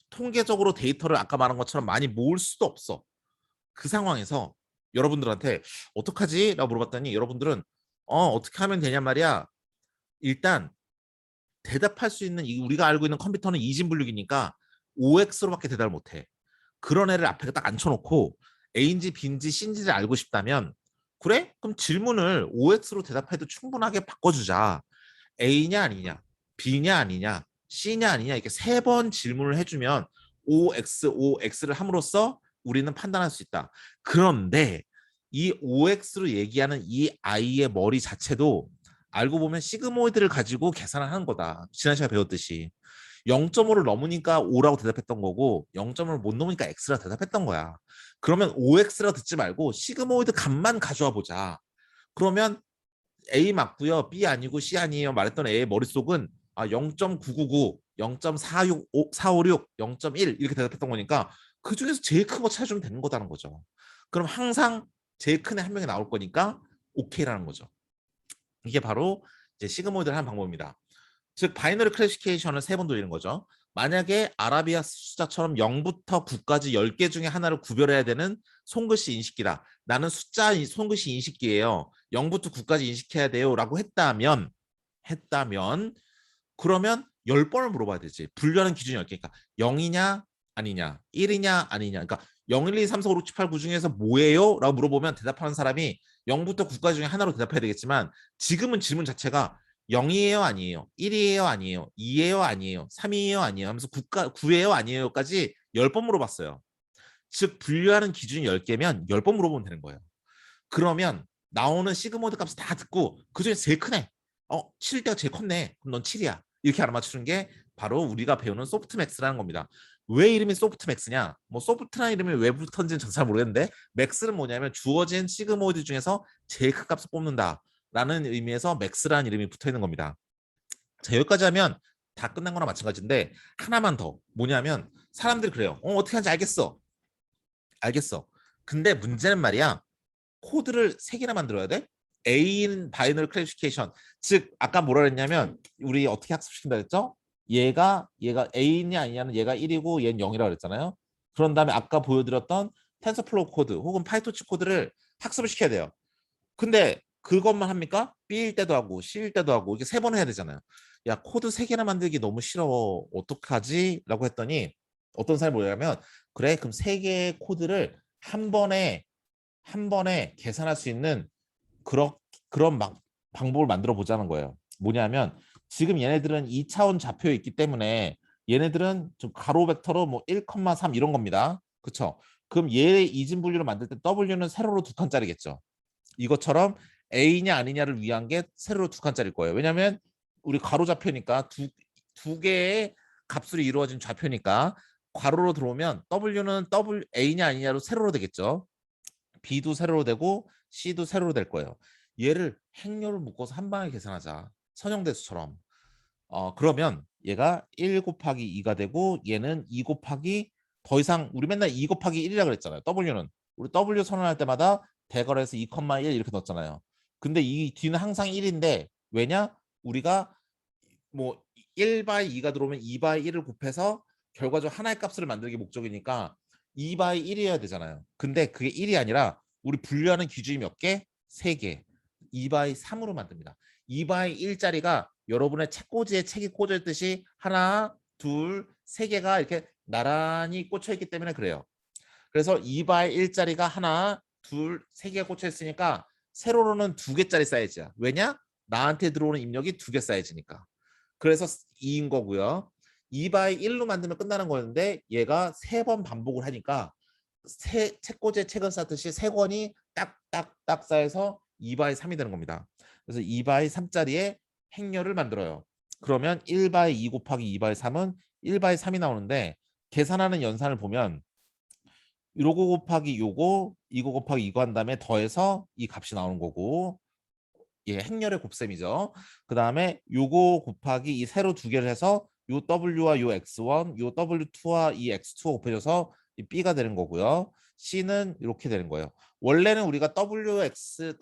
통계적으로 데이터를 아까 말한 것처럼 많이 모을 수도 없어. 그 상황에서 여러분들한테 어떡하지? 라고 물어봤더니 여러분들은 어떻게 하면 되냔 말이야. 일단 대답할 수 있는 우리가 알고 있는 컴퓨터는 이진분류기니까 OX로밖에 대답을 못해. 그런 애를 앞에 딱 앉혀놓고 A인지 B인지 C인지를 알고 싶다면 그래? 그럼 질문을 OX로 대답해도 충분하게 바꿔주자. A냐 아니냐, B냐 아니냐, C냐 아니냐 이렇게 3번 질문을 해주면 OX를 함으로써 우리는 판단할 수 있다. 그런데 이 OX로 얘기하는 이 아이의 머리 자체도 알고 보면 시그모이드를 가지고 계산을 하는 거다. 지난 시간에 배웠듯이 0.5를 넘으니까 O라고 대답했던 거고 0.5를 못 넘으니까 X라 대답했던 거야. 그러면 OX라 듣지 말고 시그모이드 값만 가져와 보자. 그러면 A 맞고요. B 아니고 C 아니에요. 말했던 A의 머릿속은 0.999, 0.456, 0.1 이렇게 대답했던 거니까 그 중에서 제일 큰 거 찾아주면 되는 거다는 거죠. 그럼 항상 제일 큰 애 한 명이 나올 거니까 오케이라는 거죠. 이게 바로 이제 시그모이드를 하는 방법입니다. 즉 바이너리 클래시피케이션을 3번 돌리는 거죠. 만약에 아라비아 숫자처럼 0부터 9까지 10개 중에 하나를 구별해야 되는 손글씨 인식기다. 나는 숫자 손글씨 인식기예요. 0부터 9까지 인식해야 돼요. 라고 했다면 그러면 10번을 물어봐야 되지. 분류하는 기준이 10개니까 0이냐 아니냐 1이냐 아니냐 그러니까 0, 1, 2, 3, 4, 5, 6, 7, 8, 9 중에서 뭐예요? 라고 물어보면 대답하는 사람이 0부터 9까지 중에 하나로 대답해야 되겠지만 지금은 질문 자체가 0이에요 아니에요 1이에요 아니에요 2예요 아니에요 3이에요 아니에요 하면서 9예요 아니에요까지 10번 물어봤어요. 즉 분류하는 기준이 10개면 10번 물어보면 되는 거예요. 그러면 나오는 시그모이드 값을 다 듣고 그중에 제일 크네. 7대가 제일 컸네. 그럼 넌 7이야. 이렇게 알아맞추는 게 바로 우리가 배우는 소프트맥스라는 겁니다. 왜 이름이 소프트맥스냐? 뭐 소프트라는 이름이 왜 붙었는지는 잘 모르겠는데 맥스는 뭐냐면 주어진 시그모이드 중에서 제일 큰 값을 뽑는다라는 의미에서 맥스라는 이름이 붙어 있는 겁니다. 자, 여기까지 하면 다 끝난 거나 마찬가지인데 하나만 더 뭐냐면 사람들이 그래요. 어떻게 하는지 알겠어. 근데 문제는 말이야. 코드를 세 개나 만들어야 돼? A인 바이너리 클래시피케이션. 즉 아까 뭐라 그랬냐면 우리 어떻게 학습시킨다 그랬죠? 얘가 A인이 아니냐는 얘가 1이고 얘는 0이라고 그랬잖아요. 그런 다음에 아까 보여드렸던 텐서플로우 코드 혹은 파이토치 코드를 학습을 시켜야 돼요. 근데 그것만 합니까? B일 때도 하고 C일 때도 하고 이렇게 세 번 해야 되잖아요. 야, 코드 세 개나 만들기 너무 싫어. 어떡하지? 라고 했더니 어떤 사람이 뭐냐면 그래, 그럼 세 개의 코드를 한 번에 계산할 수 있는 그런 막 방법을 만들어 보자는 거예요. 뭐냐면 지금 얘네들은 2차원 좌표에 있기 때문에 얘네들은 좀 가로 벡터로 뭐 1,3 이런 겁니다. 그렇죠? 그럼 얘 이진 분류를 만들 때 W는 세로로 두 칸짜리겠죠. 이것처럼 A냐 아니냐를 위한 게 세로로 두 칸짜리일 거예요. 왜냐하면 우리 가로 좌표니까 두 개의 값으로 이루어진 좌표니까 괄호로 들어오면 W는 A냐 아니냐로 세로로 되겠죠. B도 세로로 되고 C도 세로로 될 거예요. 얘를 행렬을 묶어서 한 방에 계산하자. 선형대수처럼. 그러면 얘가 1 곱하기 2가 되고 얘는 2 곱하기 더 이상 우리 맨날 2 곱하기 1이라 그랬잖아요. W는. 우리 W 선언할 때마다 대괄호에서 2,1 이렇게 넣었잖아요. 근데 이 뒤는 항상 1인데 왜냐? 우리가 뭐 1 바이 2가 들어오면 2 바이 1을 곱해서 결과적으로 하나의 값을 만들기 목적이니까 2 바이 1이어야 되잖아요. 근데 그게 1이 아니라 우리 분류하는 기준이 몇 개? 3개. 2 바이 3으로 만듭니다. 2 바이 1짜리가 여러분의 책꽂이에 책이 꽂아 있듯이 하나, 둘, 세 개가 이렇게 나란히 꽂혀 있기 때문에 그래요. 그래서 2 바이 1짜리가 하나, 둘, 세 개가 꽂혀 있으니까 세로로는 2개짜리 사이즈야. 왜냐? 나한테 들어오는 입력이 2개 사이즈니까. 그래서 2인 거고요. 2 바이 1로 만들면 끝나는 거였는데 얘가 3번 반복을 하니까 책꽂이에 책을 쌓듯이 3권이 딱딱딱 쌓여서 2 바이 3이 되는 겁니다. 그래서 2 바이 3짜리의 행렬을 만들어요. 그러면 1 바이 2 곱하기 2 바이 3은 1 바이 3이 나오는데 계산하는 연산을 보면 요거 곱하기 요거 이거 곱하기 이거 한 다음에 더해서 이 값이 나오는 거고 예, 행렬의 곱셈이죠. 그 다음에 요거 곱하기 이 세로 두 개를 해서 요 W와 요 X1, 요 W2와 이 X2가 곱해져서 이 B가 되는 거고요. C는 이렇게 되는 거예요. 원래는 우리가 W랑 X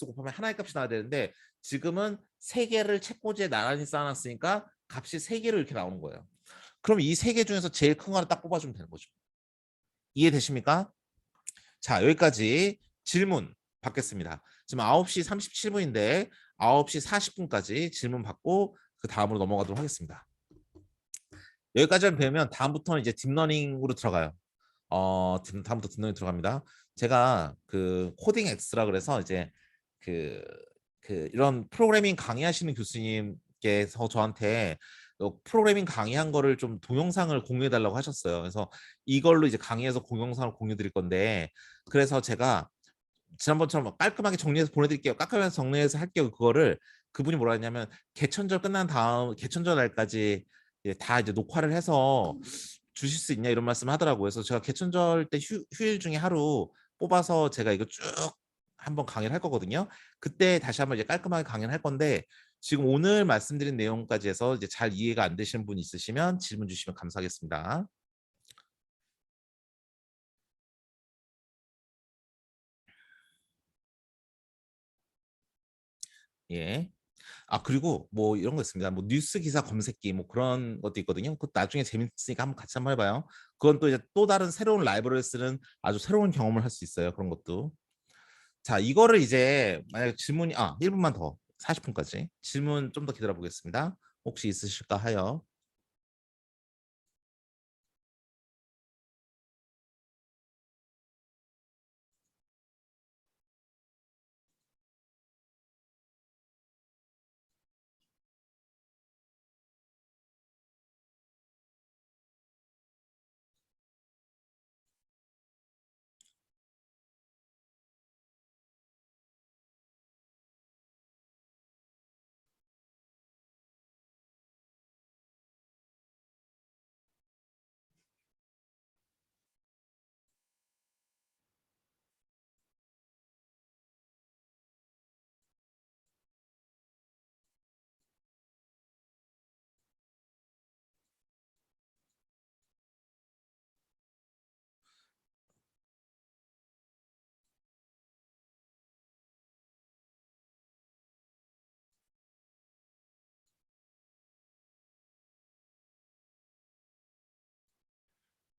곱하면 하나의 값이 나와야 되는데 지금은 세 개를 책꽂이에 나란히 쌓아놨으니까 값이 세 개로 이렇게 나오는 거예요. 그럼 이 세 개 중에서 제일 큰 거를 딱 뽑아주면 되는 거죠. 이해되십니까? 자, 여기까지 질문 받겠습니다. 지금 9시 37분인데 9시 40분까지 질문 받고 그 다음으로 넘어가도록 하겠습니다. 여기까지만 배우면 다음부터는 이제 딥러닝으로 들어가요. 다음부터 딥러닝 들어갑니다. 제가 그 코딩 X라 그래서 이제 그, 이런 프로그래밍 강의하시는 교수님께서 저한테 프로그래밍 강의한 거를 좀 동영상을 공유해 달라고 하셨어요. 그래서 이걸로 이제 강의해서 동영상을 공유 드릴 건데 그래서 제가 지난번처럼 깔끔하게 정리해서 보내드릴게요. 깔끔하게 정리해서 할게요. 그거를 그분이 뭐라 했냐면 개천절 끝난 다음 개천절 날까지 다 이제 녹화를 해서 주실 수 있냐 이런 말씀 하더라고요. 그래서 제가 개천절 때 휴일 중에 하루 뽑아서 제가 이거 쭉 한번 강의를 할 거거든요. 그때 다시 한번 이제 깔끔하게 강의를 할 건데 지금 오늘 말씀드린 내용까지 해서 이제 잘 이해가 안 되시는 분 있으시면 질문 주시면 감사하겠습니다. 예. 그리고 뭐 이런 거 있습니다. 뭐 뉴스 기사 검색기 뭐 그런 것도 있거든요. 그것도 나중에 재밌으니까 한번 같이 한번 해봐요. 그건 또 이제 또 다른 새로운 라이브러리를 쓰는 아주 새로운 경험을 할 수 있어요. 그런 것도. 자, 이거를 이제 만약 질문이 1분만 더 40분까지 질문 좀 더 기다려 보겠습니다. 혹시 있으실까 하여.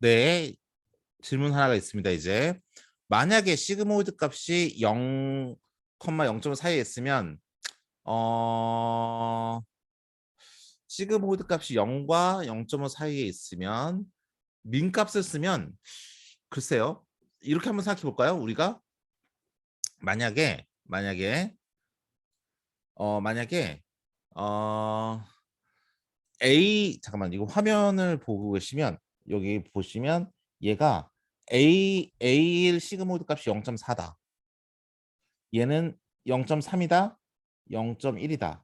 네, 질문 하나가 있습니다. 이제 만약에 시그모이드 값이 0,0 사이에 있으면 시그모이드 값이 0과 0.5 사이에 있으면 민 값을 쓰면 글쎄요. 이렇게 한번 생각해 볼까요? 우리가 만약에 어 잠깐만, 이거 화면을 보고 계시면 여기 보시면 얘가 A1 시그모이드 값이 0.4다. 얘는 0.3이다. 0.1이다.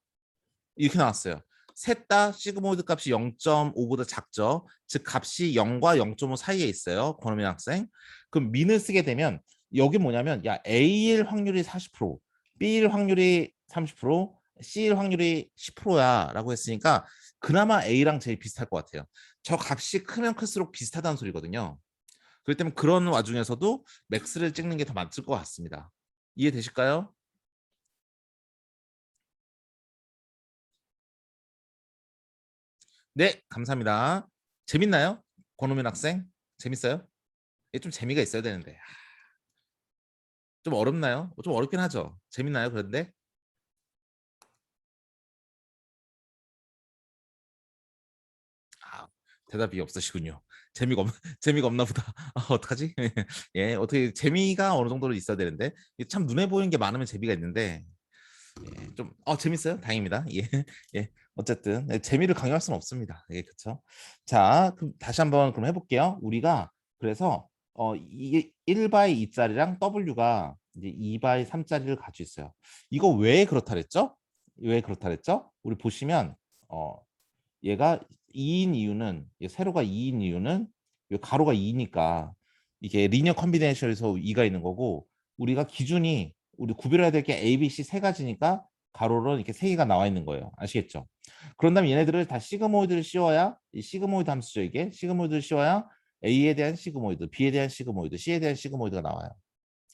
이렇게 나왔어요. 셋 다 시그모이드 값이 0.5보다 작죠. 즉 값이 0과 0.5 사이에 있어요. 권호민 학생. 그럼 민을 쓰게 되면 여기 뭐냐면 야 A일 확률이 40%, B일 확률이 30%, C일 확률이 10%야 라고 했으니까 그나마 A랑 제일 비슷할 것 같아요. 저 값이 크면 클수록 비슷하다는 소리거든요. 그렇기 때문에 그런 와중에서도 맥스를 찍는 게 더 맞을 것 같습니다. 이해되실까요? 네, 감사합니다. 재밌나요? 권호민 학생? 재밌어요? 이게 좀 재미가 있어야 되는데. 좀 어렵나요? 좀 어렵긴 하죠. 재밌나요? 그런데 아, 대답이 없으시군요. 재미가 없 재미가 없나 보다. 어떡하지? 예, 어떻게 재미가 어느 정도로 있어야 되는데 참 눈에 보이는 게 많으면 재미가 있는데 예, 좀 재밌어요. 다행입니다. 예, 예. 어쨌든 재미를 강요할 수는 없습니다. 예, 그렇죠. 자, 그럼 다시 한번 그럼 해볼게요. 우리가 그래서 이 1바이 2짜리랑 W가 이제 2바이 3짜리를 가지고 있어요. 이거 왜 그렇다 그랬죠? 왜 그렇다 그랬죠? 우리 보시면 어, 얘가 2인 이유는 세로가 2인 이유는 이 가로가 2니까 이게 리니어 컨비네이션에서 2가 있는 거고 우리가 기준이 우리 구별해야 될 게 A, B, C 세 가지니까 가로로 이렇게 세 개가 나와 있는 거예요. 아시겠죠? 그런 다음에 얘네들을 다 시그모이드를 씌워야 이 시그모이드 함수죠. 이게 시그모이드를 씌워야 A에 대한 시그모이드, B에 대한 시그모이드, C에 대한 시그모이드가 나와요.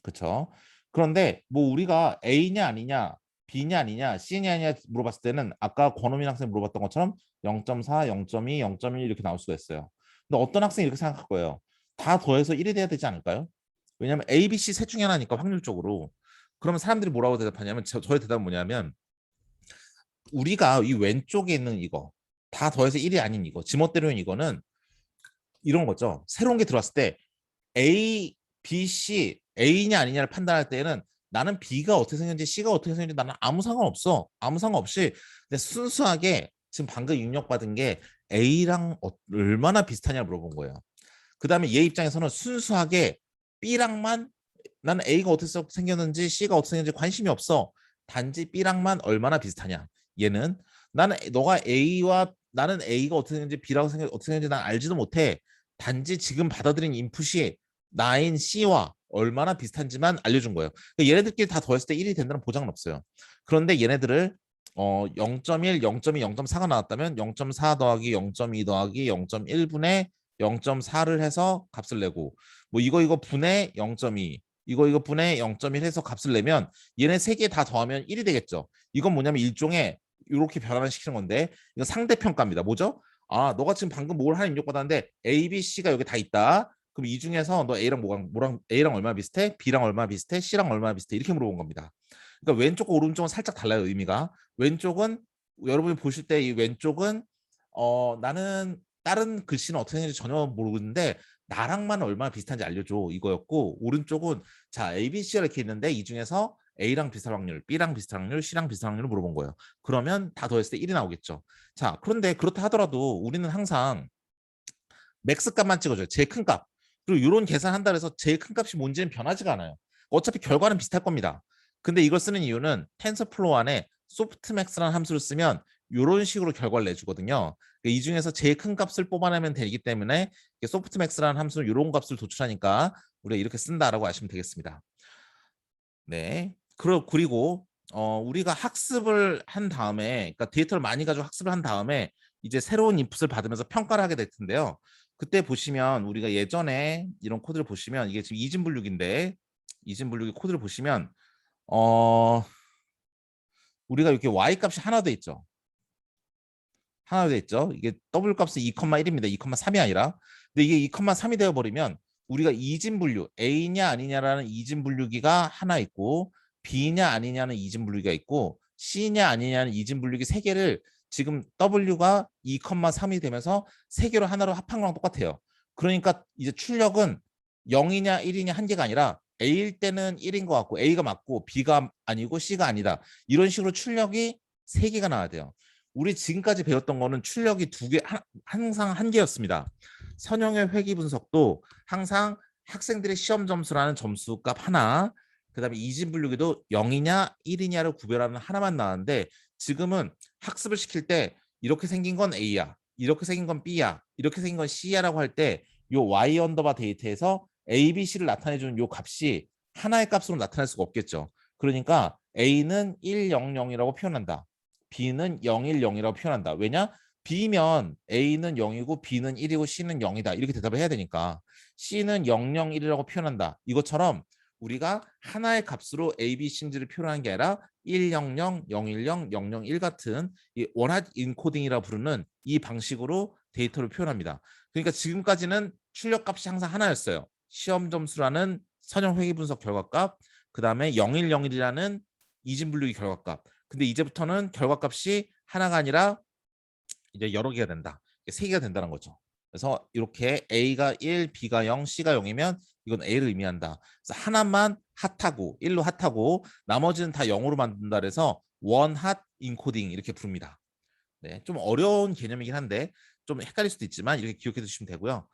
그렇죠? 그런데 뭐 우리가 A냐 아니냐, B냐 아니냐, C냐 아니냐 물어봤을 때는 아까 권호민 학생 물어봤던 것처럼 0.4, 0.2, 0.1 이렇게 나올 수가 있어요. 근데 어떤 학생이 이렇게 생각할 거예요. 다 더해서 1이 돼야 되지 않을까요? 왜냐하면 A, B, C 셋 중에 하나니까 확률적으로. 그러면 사람들이 뭐라고 대답하냐면 저의 대답은 뭐냐면 우리가 이 왼쪽에 있는 이거 다 더해서 1이 아닌 이거 지멋대로인 이거는 이런 거죠. 새로운 게 들어왔을 때 A, B, C, A냐 아니냐를 판단할 때에는 나는 B가 어떻게 생겼는지 C가 어떻게 생겼는지 나는 아무 상관없어. 아무 상관없이 근데 순수하게 지금 방금 입력받은 게 A랑 얼마나 비슷하냐 물어본 거예요. 그 다음에 얘 입장에서는 순수하게 B랑만 나는 A가 어떻게 생겼는지 C가 어떻게 생겼는지 관심이 없어. 단지 B랑만 얼마나 비슷하냐. 얘는 나는 너가 A와 나는 A가 어떻게 생겼는지 B라고 어떻게 생겼는지 난 알지도 못해. 단지 지금 받아들인 인풋이 나인 C와 얼마나 비슷한지만 알려준 거예요. 그러니까 얘네들끼리 다 더했을 때 1이 된다는 보장은 없어요. 그런데 얘네들을 0.1, 0.2, 0.4가 나왔다면 0.4 더하기 0.2 더하기 0.1분의 0.4를 해서 값을 내고 뭐 이거 분의 0.2 이거 분의 0.1 해서 값을 내면 얘네 세 개 다 더하면 1이 되겠죠. 이건 뭐냐면 일종의 이렇게 변환시키는 건데 이거 상대평가입니다. 뭐죠? 아, 너가 지금 방금 뭘 하나 입력받았는데 A, B, C가 여기 다 있다. 그럼 이 중에서 너 뭐랑 A랑 얼마 비슷해? B랑 얼마 비슷해? C랑 얼마 비슷해? 이렇게 물어본 겁니다. 그러니까 왼쪽과 오른쪽은 살짝 달라요, 의미가. 왼쪽은 여러분이 보실 때 이 왼쪽은 나는 다른 글씨는 어떻게 되는지 전혀 모르는데 나랑만 얼마나 비슷한지 알려줘 이거였고 오른쪽은 자 A, B, C가 이렇게 있는데 이 중에서 A랑 비슷한 확률, B랑 비슷한 확률, C랑 비슷한 확률을 물어본 거예요. 그러면 다 더했을 때 1이 나오겠죠. 자, 그런데 그렇다 하더라도 우리는 항상 맥스 값만 찍어줘요. 제일 큰 값. 그리고 이런 계산한다 해서 제일 큰 값이 뭔지는 변하지가 않아요. 어차피 결과는 비슷할 겁니다. 근데 이걸 쓰는 이유는 텐서플로우 안에 소프트맥스라는 함수를 쓰면 이런 식으로 결과를 내주거든요. 이 중에서 제일 큰 값을 뽑아내면 되기 때문에 소프트맥스라는 함수는 이런 값을 도출하니까 우리가 이렇게 쓴다라고 아시면 되겠습니다. 네. 그리고 우리가 학습을 한 다음에 그러니까 데이터를 많이 가지고 학습을 한 다음에 이제 새로운 인풋을 받으면서 평가를 하게 될 텐데요. 그때 보시면 우리가 예전에 이런 코드를 보시면 이게 지금 이진분류기인데 이진분류기 코드를 보시면 어 우리가 이렇게 y 값이 하나 돼 있죠. 하나 돼 있죠. 이게 w 값은 2,1입니다. 2,3이 아니라 근데 이게 2,3이 되어버리면 우리가 이진 분류 A냐 아니냐라는 이진 분류기가 하나 있고 B냐 아니냐는 이진 분류기가 있고 C냐 아니냐는 이진 분류기 세 개를 지금 W가 2,3이 되면서 세 개로 하나로 합한 거랑 똑같아요. 그러니까 이제 출력은 0이냐 1이냐 한 개가 아니라 A일 때는 1인 것 같고 A가 맞고 B가 아니고 C가 아니다. 이런 식으로 출력이 세 개가 나와야 돼요. 우리 지금까지 배웠던 거는 출력이 두 개, 항상 한 개였습니다. 선형의 회귀 분석도 항상 학생들의 시험 점수라는 점수값 하나, 그다음에 이진 분류기도 0이냐 1이냐를 구별하는 하나만 나왔는데 지금은 학습을 시킬 때 이렇게 생긴 건 A야, 이렇게 생긴 건 B야, 이렇게 생긴 건 C야라고 할 때 요 Y 언더바 데이터에서 A, B, C를 나타내주는 요 값이 하나의 값으로 나타날 수가 없겠죠. 그러니까 A는 1, 0, 0이라고 표현한다. B는 0, 1, 0이라고 표현한다. 왜냐? B면 A는 0이고 B는 1이고 C는 0이다. 이렇게 대답을 해야 되니까 C는 0, 0, 1이라고 표현한다. 이것처럼 우리가 하나의 값으로 A, B, C인지를 표현하는 게 아니라 1, 0, 0, 0, 1, 0, 0, 0, 1 같은 이 원핫 인코딩이라 부르는 이 방식으로 데이터를 표현합니다. 그러니까 지금까지는 출력값이 항상 하나였어요. 시험 점수라는 선형 회귀 분석 결과값, 그 다음에 0101이라는 이진 분류기 결과값. 근데 이제부터는 결과값이 하나가 아니라 이제 여러 개가 된다. 세 개가 된다는 거죠. 그래서 이렇게 A가 1, B가 0, C가 0이면 이건 A를 의미한다. 그래서 하나만 핫하고 1로 핫하고 나머지는 다 0으로 만든다 그래서 원핫 인코딩 이렇게 부릅니다. 네, 좀 어려운 개념이긴 한데 좀 헷갈릴 수도 있지만 이렇게 기억해 두시면 되고요.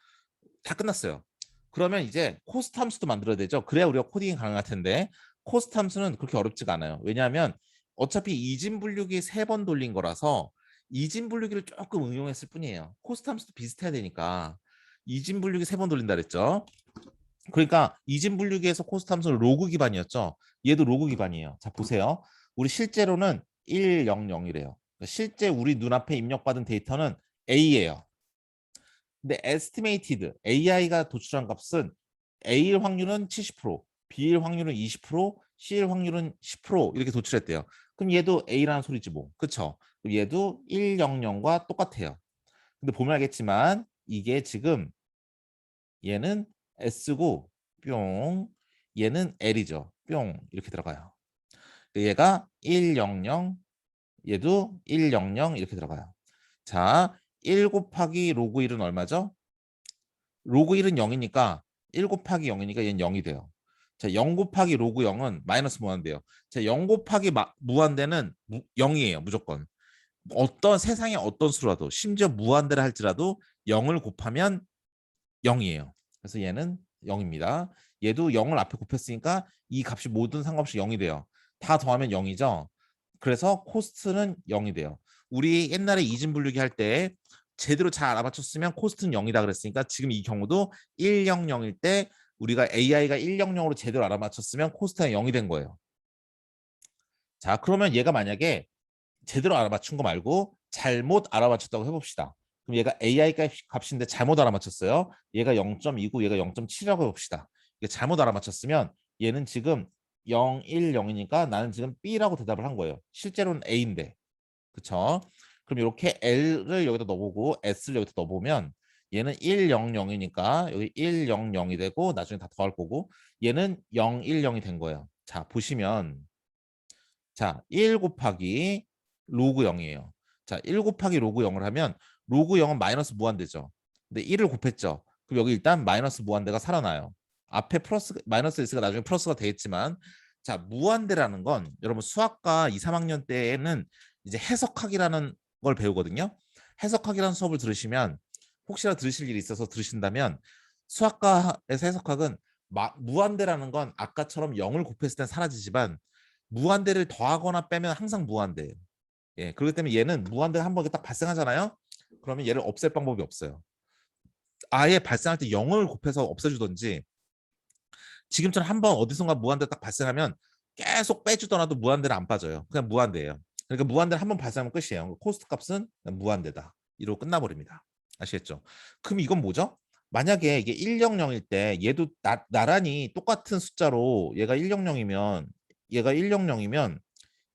다 끝났어요. 그러면 이제 코스트 함수도 만들어야 되죠. 그래야 우리가 코딩이 가능할 텐데 코스트 함수는 그렇게 어렵지가 않아요. 왜냐하면 어차피 이진 분류기 3번 돌린 거라서 이진 분류기를 조금 응용했을 뿐이에요. 코스트 함수도 비슷해야 되니까 이진 분류기 3번 돌린다 그랬죠. 그러니까 이진 분류기에서 코스트 함수는 로그 기반이었죠. 얘도 로그 기반이에요. 자 보세요. 우리 실제로는 1, 0, 0이래요. 실제 우리 눈앞에 입력받은 데이터는 A예요. 근데 estimated AI가 도출한 값은 A일 확률은 70%, B일 확률은 20%, C일 확률은 10% 이렇게 도출했대요. 그럼 얘도 A라는 소리지 뭐. 그쵸? 그럼 얘도 100과 똑같아요. 근데 보면 알겠지만 이게 지금 얘는 S고 뿅 얘는 L이죠. 뿅 이렇게 들어가요. 얘가 100 얘도 100 이렇게 들어가요. 자, 1 곱하기 로그 1은 얼마죠? 로그 1은 0이니까 1 곱하기 0이니까 얘는 0이 돼요. 자, 0 곱하기 로그 0은 마이너스 무한대요. 자, 0 곱하기 무한대는 0이에요. 무조건. 어떤 세상에 어떤 수라도 심지어 무한대를 할지라도 0을 곱하면 0이에요. 그래서 얘는 0입니다. 얘도 0을 앞에 곱했으니까 이 값이 모든 상관없이 0이 돼요. 다 더하면 0이죠. 그래서 코스트는 0이 돼요. 우리 옛날에 이진 분류기 할 때 제대로 잘 알아맞혔으면 코스트는 0이다 그랬으니까 지금 이 경우도 100일 때 우리가 AI가 100으로 제대로 알아맞혔으면 코스트가 0이 된 거예요. 자, 그러면 얘가 만약에 제대로 알아맞춘 거 말고 잘못 알아맞혔다고 해봅시다. 그럼 얘가 AI 값인데 잘못 알아맞혔어요. 얘가 0.2고 얘가 0.7이라고 해봅시다. 이게 잘못 알아맞혔으면 얘는 지금 0, 1, 0이니까 나는 지금 B라고 대답을 한 거예요. 실제로는 A인데. 그쵸? 그럼 이렇게 L을 여기다 넣어보고 S를 여기다 넣어보면 얘는 1, 0, 0이니까 여기 1, 0, 0이 되고 나중에 다 더할 거고 얘는 0, 1, 0이 된 거예요. 자, 보시면 자, 1 곱하기 로그 0이에요. 자, 1 곱하기 로그 0을 하면 로그 0은 마이너스 무한대죠. 근데 1을 곱했죠. 그럼 여기 일단 마이너스 무한대가 살아나요. 앞에 플러스 마이너스 있으니까 나중에 플러스가 되겠지만 자, 무한대라는 건 여러분 수학과 2, 3학년 때에는 이제 해석학이라는 걸 배우거든요. 해석학이라는 수업을 들으시면 혹시나 들으실 일이 있어서 들으신다면 수학과에서 해석학은 무한대라는 건 아까처럼 0을 곱했을 땐 사라지지만 무한대를 더하거나 빼면 항상 무한대예요. 예, 그렇기 때문에 얘는 무한대가 한 번 딱 발생하잖아요. 그러면 얘를 없앨 방법이 없어요. 아예 발생할 때 0을 곱해서 없애주든지 지금처럼 한 번 어디선가 무한대 딱 발생하면 계속 빼주더라도 무한대는 안 빠져요. 그냥 무한대예요. 그러니까 무한대를 한 번 발생하면 끝이에요. 코스트 값은 무한대다. 이러고 끝나버립니다. 아시겠죠? 그럼 이건 뭐죠? 만약에 이게 100일 때 얘도 나란히 똑같은 숫자로 얘가 100이면 얘가 100이면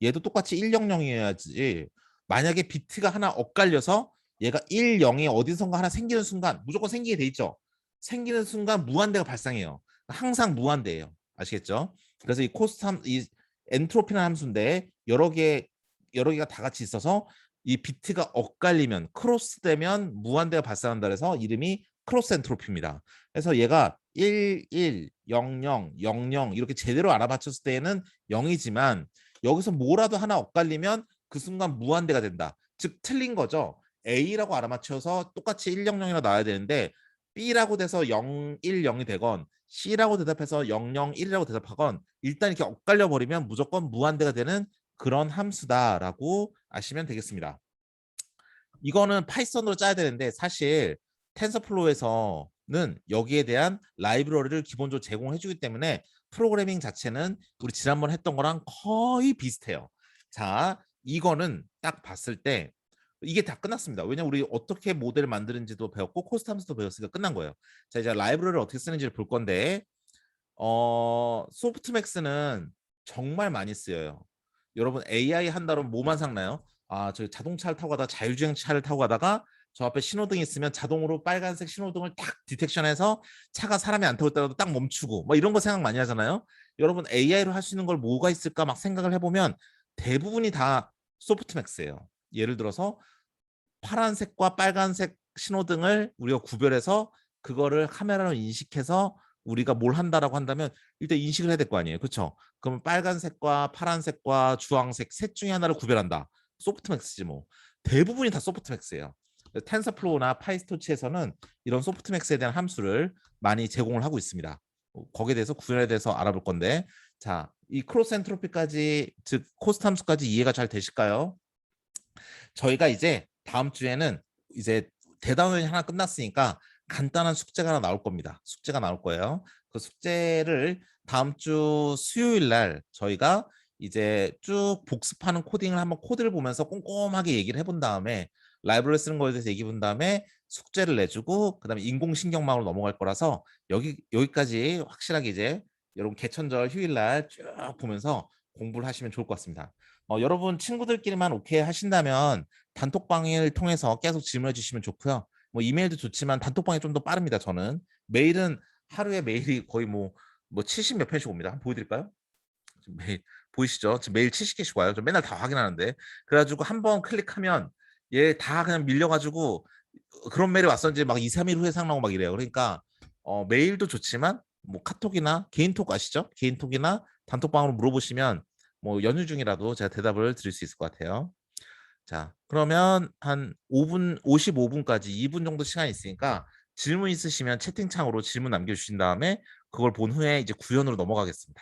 얘도 똑같이 100이어야지. 만약에 비트가 하나 엇갈려서 얘가 1, 0이 어디선가 하나 생기는 순간 무조건 생기게 돼 있죠. 생기는 순간 무한대가 발생해요. 항상 무한대예요. 아시겠죠? 그래서 이 코스트 이 엔트로피라는 함수인데 여러 개가 다 같이 있어서 이 비트가 엇갈리면 크로스되면 무한대가 발생한다 그래서 이름이 크로스 엔트로피입니다. 그래서 얘가 1, 1, 0, 0, 0, 0 이렇게 제대로 알아맞혔을 때는 0이지만 여기서 뭐라도 하나 엇갈리면 그 순간 무한대가 된다. 즉 틀린 거죠. A라고 알아맞혀서 똑같이 100이라 나와야 되는데 B라고 돼서 010이 되건 C라고 대답해서 001이라고 대답하건 일단 이렇게 엇갈려 버리면 무조건 무한대가 되는 그런 함수다라고 아시면 되겠습니다. 이거는 파이썬으로 짜야 되는데 사실 텐서플로우에서는 여기에 대한 라이브러리를 기본적으로 제공해 주기 때문에 프로그래밍 자체는 우리 지난번 했던 거랑 거의 비슷해요. 자, 이거는 딱 봤을 때 이게 다 끝났습니다. 왜냐면 우리 어떻게 모델을 만드는지도 배웠고 코스트 함수도 배웠으니까 끝난 거예요. 자, 이제 라이브러리를 어떻게 쓰는지를 볼 건데 소프트맥스는 정말 많이 쓰여요. 여러분 AI 한다면 뭐만 상나요? 아, 저 자동차를 타고 가다가 자율주행차를 타고 가다가 저 앞에 신호등이 있으면 자동으로 빨간색 신호등을 딱 디텍션해서 차가 사람이 안 타고 있다가도 딱 멈추고 뭐 이런 거 생각 많이 하잖아요. 여러분 AI로 할 수 있는 걸 뭐가 있을까 막 생각을 해보면 대부분이 다 소프트맥스예요. 예를 들어서 파란색과 빨간색 신호등을 우리가 구별해서 그거를 카메라로 인식해서 우리가 뭘 한다라고 한다면 일단 인식을 해야 될 거 아니에요. 그렇죠? 그럼 빨간색과 파란색과 주황색 셋 중에 하나를 구별한다. 소프트맥스지 뭐. 대부분이 다 소프트맥스예요. 텐서플로우나 파이스토치에서는 이런 소프트맥스에 대한 함수를 많이 제공을 하고 있습니다. 거기에 대해서 구현에 대해서 알아볼 건데 자, 이 크로스 엔트로피까지 즉 코스트 함수까지 이해가 잘 되실까요? 저희가 이제 다음 주에는 이제 대단원이 하나 끝났으니까 간단한 숙제가 하나 나올 겁니다. 숙제가 나올 거예요. 그 숙제를 다음 주 수요일 날 저희가 이제 쭉 복습하는 코딩을 한번 코드를 보면서 꼼꼼하게 얘기를 해본 다음에 라이브러리 쓰는 거에 대해서 얘기해 본 다음에 숙제를 내주고 그다음에 인공신경망으로 넘어갈 거라서 여기까지 확실하게 이제 여러분 개천절 휴일 날 쭉 보면서 공부를 하시면 좋을 것 같습니다. 여러분 친구들끼리만 오케이 하신다면 단톡방을 통해서 계속 질문해 주시면 좋고요. 뭐 이메일도 좋지만 단톡방이 좀 더 빠릅니다. 저는 메일은 하루에 메일이 거의 뭐 70 몇 편씩 옵니다. 한번 보여드릴까요? 지금 메일 보이시죠? 지금 메일 70개씩 와요. 저 맨날 다 확인하는데 그래가지고 한번 클릭하면 얘 다 그냥 밀려가지고 그런 메일이 왔었는지 막 2, 3일 후에 상나고 막 이래요. 그러니까 메일도 좋지만 뭐 카톡이나 개인톡 아시죠? 개인톡이나 단톡방으로 물어보시면 뭐 연휴 중이라도 제가 대답을 드릴 수 있을 것 같아요. 자, 그러면 한 5분, 55분까지 2분 정도 시간이 있으니까 질문 있으시면 채팅창으로 질문 남겨주신 다음에 그걸 본 후에 이제 구현으로 넘어가겠습니다.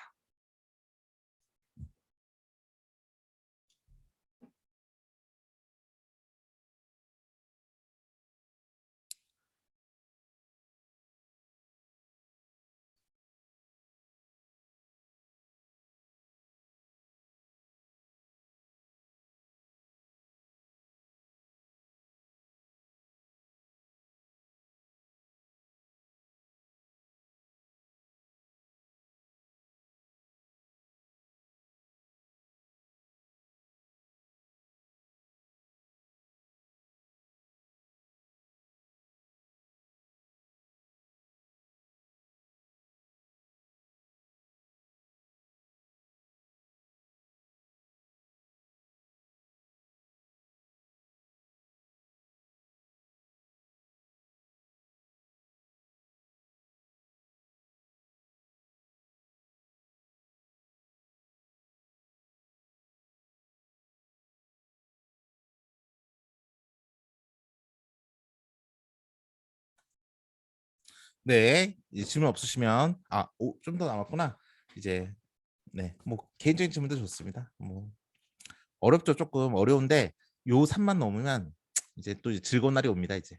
네, 이제 질문 없으시면 좀 더 남았구나. 이제 네, 뭐 개인적인 질문도 좋습니다. 뭐 어렵죠, 조금 어려운데 요 3만 넘으면 이제 또 즐거운 날이 옵니다. 이제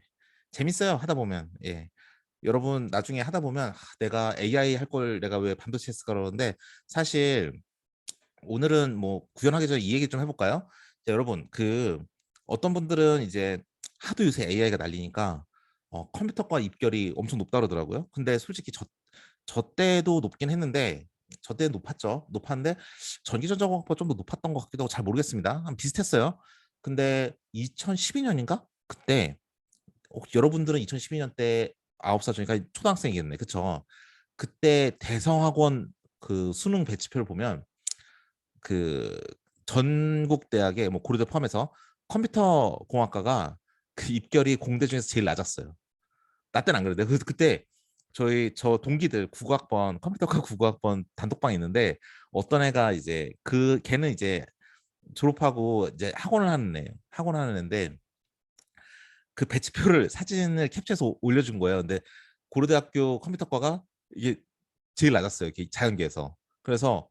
재밌어요 하다 보면. 예. 여러분 나중에 하다 보면 내가 AI 할 걸 내가 왜 반도체 했을까 그러는데 사실 오늘은 뭐 구현하기 전에 이 얘기 좀 해볼까요? 자, 여러분 그 어떤 분들은 이제 하도 요새 AI가 날리니까 컴퓨터과 입결이 엄청 높다 그러더라고요. 근데 솔직히 저 때도 높긴 했는데 저 때는 높았죠. 높았는데 전기전자공학보다 좀 더 높았던 것 같기도 하고 잘 모르겠습니다. 한 비슷했어요. 근데 2012년인가? 그때 혹시 여러분들은 2012년 때 9살 전이니까 초등학생이겠네. 그쵸? 그때 대성학원 그 수능 배치표를 보면 그 전국 대학의 뭐 고려대 포함해서 컴퓨터 공학과가 그 입결이 공대 중에서 제일 낮았어요. 나 때는 안 그래요. 그때 저 동기들 국어학번 컴퓨터과 국어학번 단톡방에 있는데 어떤 애가 이제 그 걔는 이제 졸업하고 이제 학원 하는 애인데 그 배치표를 사진을 캡처해서 올려준 거예요. 근데 고려대학교 컴퓨터과가 이게 제일 낮았어요. 이렇게 자연계에서. 그래서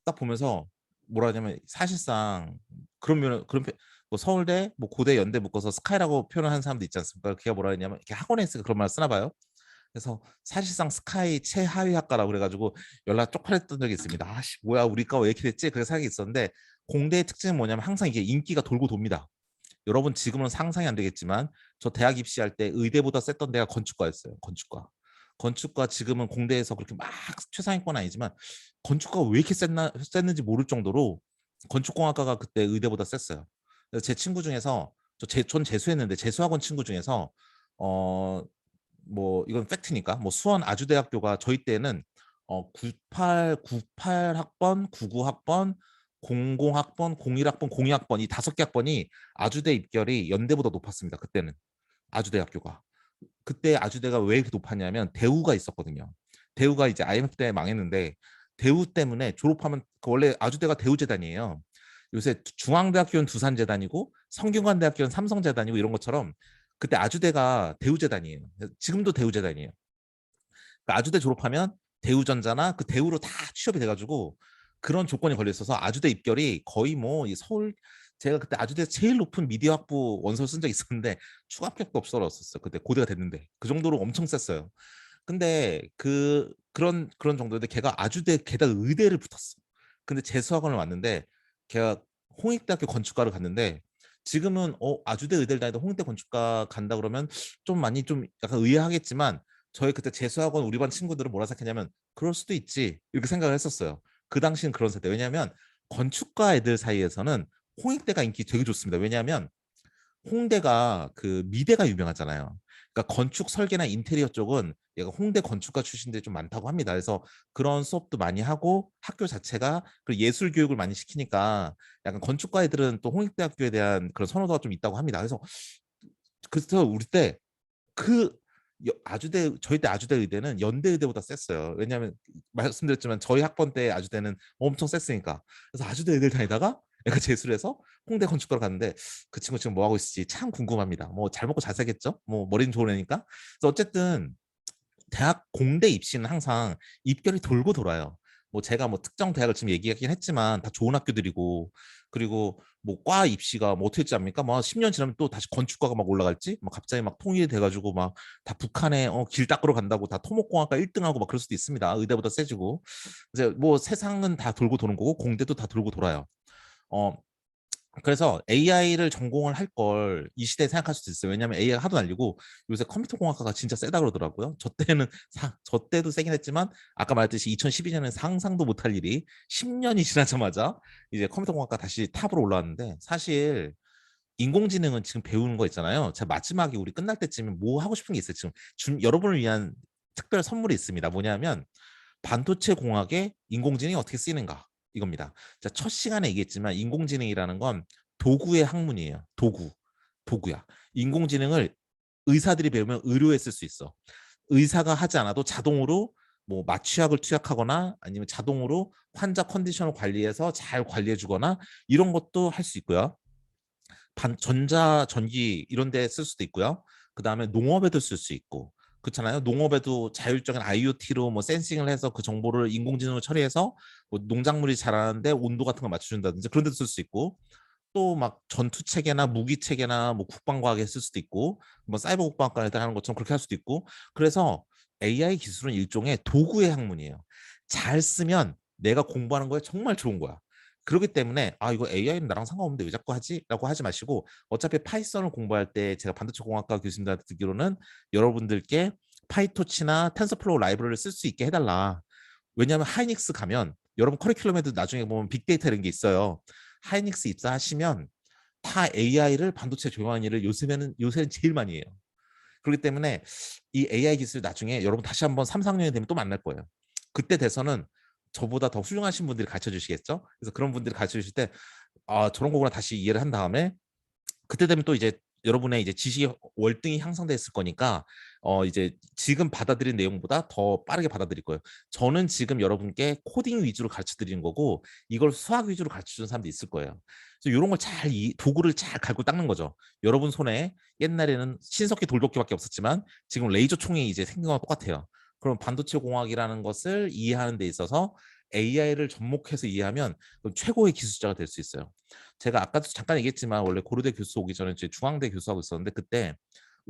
딱 보면서 뭐라 하냐면 사실상 뭐 서울대 뭐 고대 연대 묶어서 스카이라고 표현하는 사람도 있지 않습니까? 걔가 뭐라 했냐면 이렇게 학원에 있으니까 그런 말 쓰나 봐요. 그래서 사실상 스카이 최하위 학과라고 그래가지고 연락 쪽팔렸던 적이 있습니다. 아씨 뭐야 우리과 왜 이렇게 됐지? 그런 생각이 있었는데 공대의 특징은 뭐냐면 항상 이게 인기가 돌고 돕니다. 여러분 지금은 상상이 안 되겠지만 저 대학 입시할 때 의대보다 셌던 데가 건축과였어요. 건축과. 건축과 지금은 공대에서 그렇게 막 최상위권 아니지만 건축과가 왜 이렇게 셌는지 모를 정도로 건축공학과가 그때 의대보다 셌어요. 그래서 제 친구 중에서 전 재수했는데 재수학원 친구 중에서 어 뭐 이건 팩트니까 뭐 수원 아주대학교가 저희 때는 98학번, 99학번, 00학번, 01학번, 02학번 이 5개 학번이 아주대 입결이 연대보다 높았습니다. 그때는 아주대학교가. 그때 아주대가 왜 이렇게 높았냐면 대우가 있었거든요. 대우가 이제 IMF 때 망했는데 대우 때문에 졸업하면 원래 아주대가 대우재단이에요. 요새 중앙대학교는 두산재단이고 성균관대학교는 삼성재단이고 이런 것처럼 그때 아주대가 대우재단이에요. 지금도 대우재단이에요. 그러니까 아주대 졸업하면 대우전자나 그 대우로 다 취업이 돼가지고 그런 조건이 걸려 있어서 아주대 입결이 거의 뭐 서울 제가 그때 아주대 제일 높은 미디어 학부 원서 쓴 적 있었는데 추가 합격도 없었어요. 그때 고대가 됐는데 그 정도로 엄청 셌어요. 근데 그런 정도인데 걔가 아주대 게다가 의대를 붙었어. 근데 재수학원을 왔는데 걔가 홍익대학교 건축과를 갔는데 지금은 아주대 의대를 다니다 홍익대 건축과 간다 그러면 좀 많이 좀 약간 의아하겠지만 저희 그때 재수학원 우리 반 친구들은 뭐라 생각했냐면 그럴 수도 있지 이렇게 생각을 했었어요. 그 당시는 그런 세대. 왜냐하면 건축과 애들 사이에서는 홍익대가 인기 되게 좋습니다. 왜냐하면 홍대가 그 미대가 유명하잖아요. 그러니까 건축 설계나 인테리어 쪽은 얘가 홍대 건축가 출신들이 좀 많다고 합니다. 그래서 그런 수업도 많이 하고 학교 자체가 그 예술 교육을 많이 시키니까 약간 건축가 애들은 또 홍익대학교에 대한 그런 선호도가 좀 있다고 합니다. 그래서 우리 때 그 아주대 저희 때 아주대 의대는 연대 의대보다 셌어요. 왜냐하면 말씀드렸지만 저희 학번 때 아주대는 엄청 셌으니까. 그래서 아주대 의대를 다니다가 애가 재수를 해서 홍대 건축과를 갔는데 그 친구 지금 뭐 하고 있을지 참 궁금합니다. 뭐 잘 먹고 잘 살겠죠? 뭐 머리는 좋은 애니까. 그래서 어쨌든 대학 공대 입시는 항상 입결이 돌고 돌아요. 뭐 제가 뭐 특정 대학을 지금 얘기하긴 했지만 다 좋은 학교들이고 그리고 뭐 과 입시가 뭐 어떻게 될지 압니까? 뭐 10년 지나면 또 다시 건축과가 막 올라갈지 막 갑자기 막 통일이 돼가지고 막 다 북한에 길 닦으러 간다고 다 토목공학과 1등하고 막 그럴 수도 있습니다. 의대보다 세지고 이제 뭐 세상은 다 돌고 도는 거고 공대도 다 돌고 돌아요. 어 그래서 AI를 전공을 할 걸 이 시대에 생각할 수도 있어요. 왜냐하면 AI가 하도 날리고 요새 컴퓨터 공학과가 진짜 세다 그러더라고요. 저 때도 세긴 했지만 아까 말했듯이 2012년에 상상도 못할 일이 10년이 지나자마자 이제 컴퓨터 공학과 다시 탑으로 올라왔는데 사실 인공지능은 지금 배우는 거 있잖아요. 제가 마지막에 우리 끝날 때쯤에 뭐 하고 싶은 게 있어요. 지금 여러분을 위한 특별 선물이 있습니다. 뭐냐면 반도체 공학에 인공지능이 어떻게 쓰이는가 이겁니다. 자, 첫 시간에 얘기했지만 인공지능이라는 건 도구의 학문이에요. 도구야. 인공지능을 의사들이 배우면 의료에 쓸 수 있어. 의사가 하지 않아도 자동으로 뭐 마취약을 투약하거나 아니면 자동으로 환자 컨디션을 관리해서 잘 관리해 주거나 이런 것도 할 수 있고요. 전자 전기 이런 데 쓸 수도 있고요. 그다음에 농업에도 쓸 수 있고 그렇잖아요. 농업에도 자율적인 IoT로 뭐 센싱을 해서 그 정보를 인공지능으로 처리해서 뭐 농작물이 자라는데 온도 같은 걸 맞춰준다든지 그런 데도 쓸 수 있고 또 막 전투 체계나 무기 체계나 뭐 국방과학에 쓸 수도 있고 뭐 사이버 국방과에다 하는 것처럼 그렇게 할 수도 있고 그래서 AI 기술은 일종의 도구의 학문이에요. 잘 쓰면 내가 공부하는 거에 정말 좋은 거야. 그렇기 때문에 이거 AI는 나랑 상관없는데 왜 자꾸 하지? 라고 하지 마시고 어차피 파이썬을 공부할 때 제가 반도체 공학과 교수님들한테 듣기로는 여러분들께 파이토치나 텐서플로우 라이브러리를 쓸 수 있게 해달라. 왜냐하면 하이닉스 가면 여러분 커리큘럼에도 나중에 보면 빅데이터 이런 게 있어요. 하이닉스 입사하시면 다 AI를 반도체 적용하는 일을 요새는 제일 많이 해요. 그렇기 때문에 이 AI 기술 나중에 여러분 다시 한번 3, 4학년이 되면 또 만날 거예요. 그때 돼서는 저보다 더 훌륭하신 분들이 가르쳐 주시겠죠. 그래서 그런 분들이 가르쳐 주실 때 저런 거구나 다시 이해를 한 다음에 그때 되면 또 이제 여러분의 이제 지식이 월등히 향상됐을 거니까 이제 지금 받아들인 내용보다 더 빠르게 받아들일 거예요. 저는 지금 여러분께 코딩 위주로 가르쳐 드리는 거고 이걸 수학 위주로 가르쳐 주는 사람도 있을 거예요. 그래서 이런 걸 잘 도구를 잘 갈고 닦는 거죠. 여러분 손에 옛날에는 신석기 돌도끼밖에 없었지만 지금 레이저 총이 이제 생긴 거랑 똑같아요. 그럼 반도체 공학이라는 것을 이해하는 데 있어서 AI를 접목해서 이해하면 최고의 기술자가 될 수 있어요. 제가 아까도 잠깐 얘기했지만 원래 고려대 교수 오기 전에 중앙대 교수하고 있었는데 그때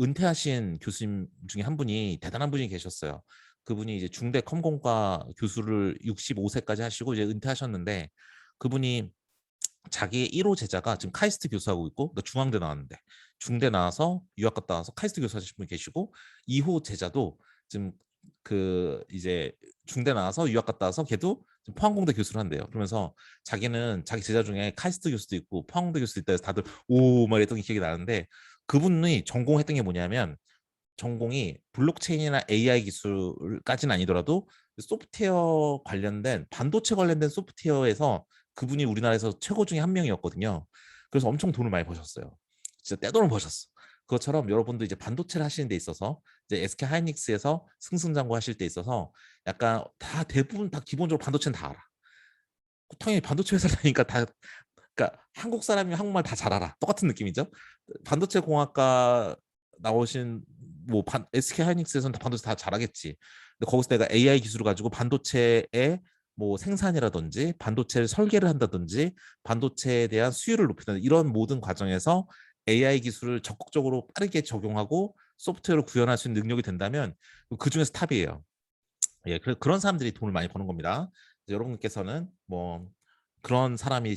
은퇴하신 교수님 중에 한 분이 대단한 분이 계셨어요. 그분이 이제 중대 컴공과 교수를 65세까지 하시고 이제 은퇴하셨는데 그분이 자기의 1호 제자가 지금 카이스트 교수하고 있고 그러니까 중앙대 나왔는데 중대 나와서 유학 갔다 와서 카이스트 교수 하신 분 계시고 2호 제자도 지금 그 이제 중대 나와서 유학 갔다 와서 걔도 지금 포항공대 교수를 한대요. 그러면서 자기는 자기 제자 중에 카이스트 교수도 있고 포항공대 교수도 있다 해서 다들 오막 이랬던 게 기억이 나는데 그분이 전공했던 게 뭐냐면 전공이 블록체인이나 AI 기술까지는 아니더라도 소프트웨어 관련된 반도체 관련된 소프트웨어에서 그분이 우리나라에서 최고 중에 한 명이었거든요. 그래서 엄청 돈을 많이 버셨어요. 진짜 떼돈을 버셨어. 그것처럼 여러분도 이제 반도체를 하시는 데 있어서 이제 SK 하이닉스에서 승승장구하실 때 있어서 약간 다 대부분 다 기본적으로 반도체는 다 알아. 당연히 반도체 회사 다니까 다 그러니까 한국 사람이 한국말 다 잘 알아. 똑같은 느낌이죠. 반도체 공학과 나오신 뭐 SK 하이닉스에서는 다 반도체 다 잘하겠지. 근데 거기서 내가 AI 기술을 가지고 반도체의 뭐 생산이라든지 반도체를 설계를 한다든지 반도체에 대한 수율을 높이는 이런 모든 과정에서 AI 기술을 적극적으로 빠르게 적용하고 소프트웨어를 구현할 수 있는 능력이 된다면 그 중에서 탑이에요. 예, 그런 사람들이 돈을 많이 버는 겁니다. 여러분께서는 뭐 그런 사람이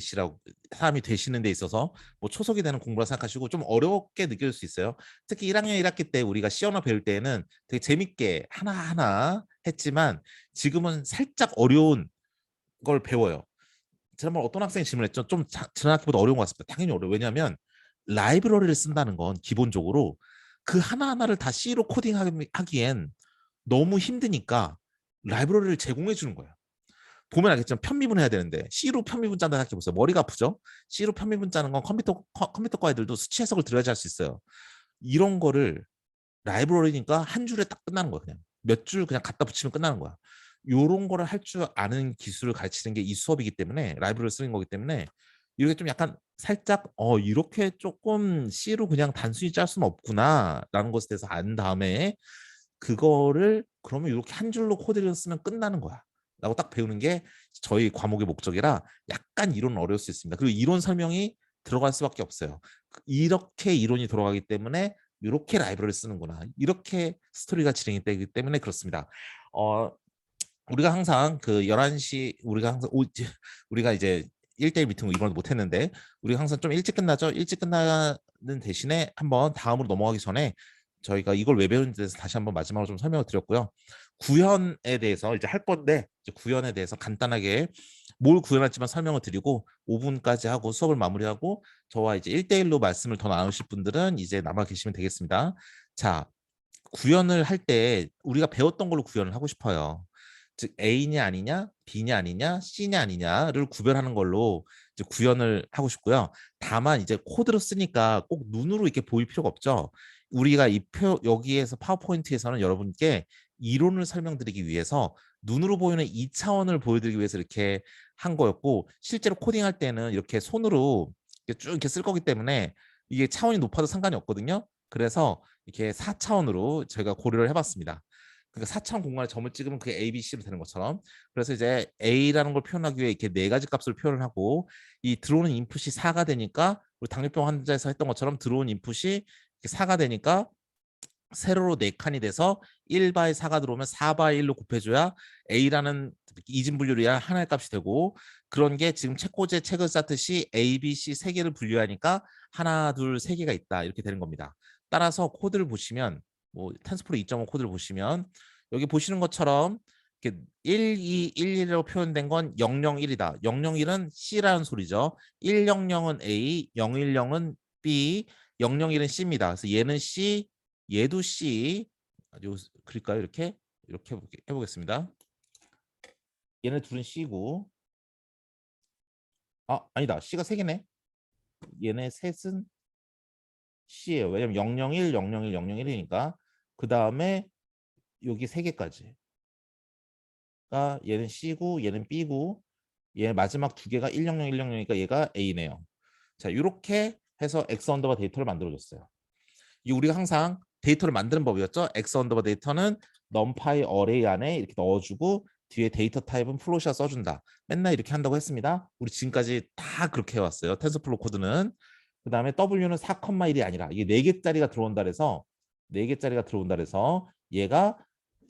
되시는 데 있어서 뭐 초석이 되는 공부라 생각하시고 좀 어렵게 느낄 수 있어요. 특히 1학년 1학기 때 우리가 시험을 배울 때는 되게 재밌게 하나하나 했지만 지금은 살짝 어려운 걸 배워요. 지난번 어떤 학생이 질문했죠. 좀 지난 학기보다 어려운 것 같습니다. 당연히 어려워요. 왜냐하면 라이브러리를 쓴다는 건 기본적으로 그 하나하나를 다 C로 코딩하기엔 너무 힘드니까 라이브러리를 제공해 주는 거예요. 보면 알겠지만 편미분 해야 되는데 C로 편미분 짠다 생각해 보세요. 머리가 아프죠? C로 편미분 짜는 건 컴퓨터과 애들도 수치 해석을 들어야지 할 수 있어요. 이런 거를 라이브러리니까 한 줄에 딱 끝나는 거야. 그냥 몇 줄 그냥 갖다 붙이면 끝나는 거야. 요런 거를 할 줄 아는 기술을 가르치는 게 이 수업이기 때문에 라이브러리를 쓰는 거기 때문에 이렇게 좀 약간 살짝 이렇게 조금 C로 그냥 단순히 짤 수는 없구나라는 것에 대해서 안 다음에 그거를 그러면 이렇게 한 줄로 코드를 쓰면 끝나는 거야. 라고 딱 배우는 게 저희 과목의 목적이라 약간 이론은 어려울 수 있습니다. 그리고 이론 설명이 들어갈 수밖에 없어요. 이렇게 이론이 들어가기 때문에 이렇게 라이브러리를 쓰는구나. 이렇게 스토리가 진행이 되기 때문에 그렇습니다. 어, 우리가 항상 그 11시 우리가 이제 1대1 미팅 이번에 못 했는데 우리가 항상 좀 일찍 끝나죠. 일찍 끝나는 대신에 한번 다음으로 넘어가기 전에 저희가 이걸 왜 배우는지 대해서 다시 한번 마지막으로 좀 설명을 드렸고요. 구현에 대해서 이제 할 건데 이제 구현에 대해서 간단하게 뭘 구현할지만 설명을 드리고 5분까지 하고 수업을 마무리하고 저와 이제 1대1로 말씀을 더 나누실 분들은 이제 남아 계시면 되겠습니다. 자, 구현을 할 때 우리가 배웠던 걸로 구현을 하고 싶어요. 즉 A냐 아니냐, B냐 아니냐, C냐 아니냐를 구별하는 걸로 이제 구현을 하고 싶고요. 다만 이제 코드로 쓰니까 꼭 눈으로 이렇게 보일 필요가 없죠. 우리가 여기에서 파워포인트에서는 여러분께 이론을 설명드리기 위해서 눈으로 보이는 2차원을 보여드리기 위해서 이렇게 한 거였고 실제로 코딩할 때는 이렇게 손으로 이렇게 쭉 이렇게 쓸 거기 때문에 이게 차원이 높아도 상관이 없거든요. 그래서 이렇게 4차원으로 저희가 고려를 해봤습니다. 그러니까 4차원 공간에 점을 찍으면 그게 A, B, C로 되는 것처럼. 그래서 이제 A라는 걸 표현하기 위해 이렇게 네 가지 값을 표현을 하고 이 들어오는 인풋이 4가 되니까 우리 당뇨병 환자에서 했던 것처럼 들어온 인풋이 4가 되니까 세로로 4칸이 돼서 1바에 4가 들어오면 4바에 1로 곱해줘야 A라는 이진분류량 하나의 값이 되고 그런 게 지금 책꽂이에 책을 쌓듯이 A, B, C 세 개를 분류하니까 하나, 둘, 세 개가 있다 이렇게 되는 겁니다. 따라서 코드를 보시면 뭐 텐스플로 2.5 코드를 보시면 여기 보시는 것처럼 이렇게 1, 2, 1, 1로 표현된 건 001이다. 001은 C라는 소리죠. 100은 A, 010은 B, 001은 C입니다. 그래서 얘는 C, 얘도 C. 요 그릴까요? 이렇게 해보겠습니다. 얘네 둘은 C고, 아니다. C가 3개네. 얘네 셋은 C예요. 왜냐면 001, 001, 001이니까. 그 다음에 여기 3개까지. 얘는 C고 얘는 B고 얘 마지막 2개가 100, 100이니까 얘가 A네요. 자, 이렇게 해서 X 언더바 데이터를 만들어줬어요. 이 우리가 항상 데이터를 만드는 법이었죠. X 언더바 데이터는 numpy 어레이 안에 이렇게 넣어주고 뒤에 데이터 타입은 플롯이라 써준다. 맨날 이렇게 한다고 했습니다. 우리 지금까지 다 그렇게 해왔어요. 텐서플로우 코드는. 그 다음에 W는 4,1이 아니라 이게 4개짜리가 들어온다 그래서 4개짜리가 들어온다 그래서 얘가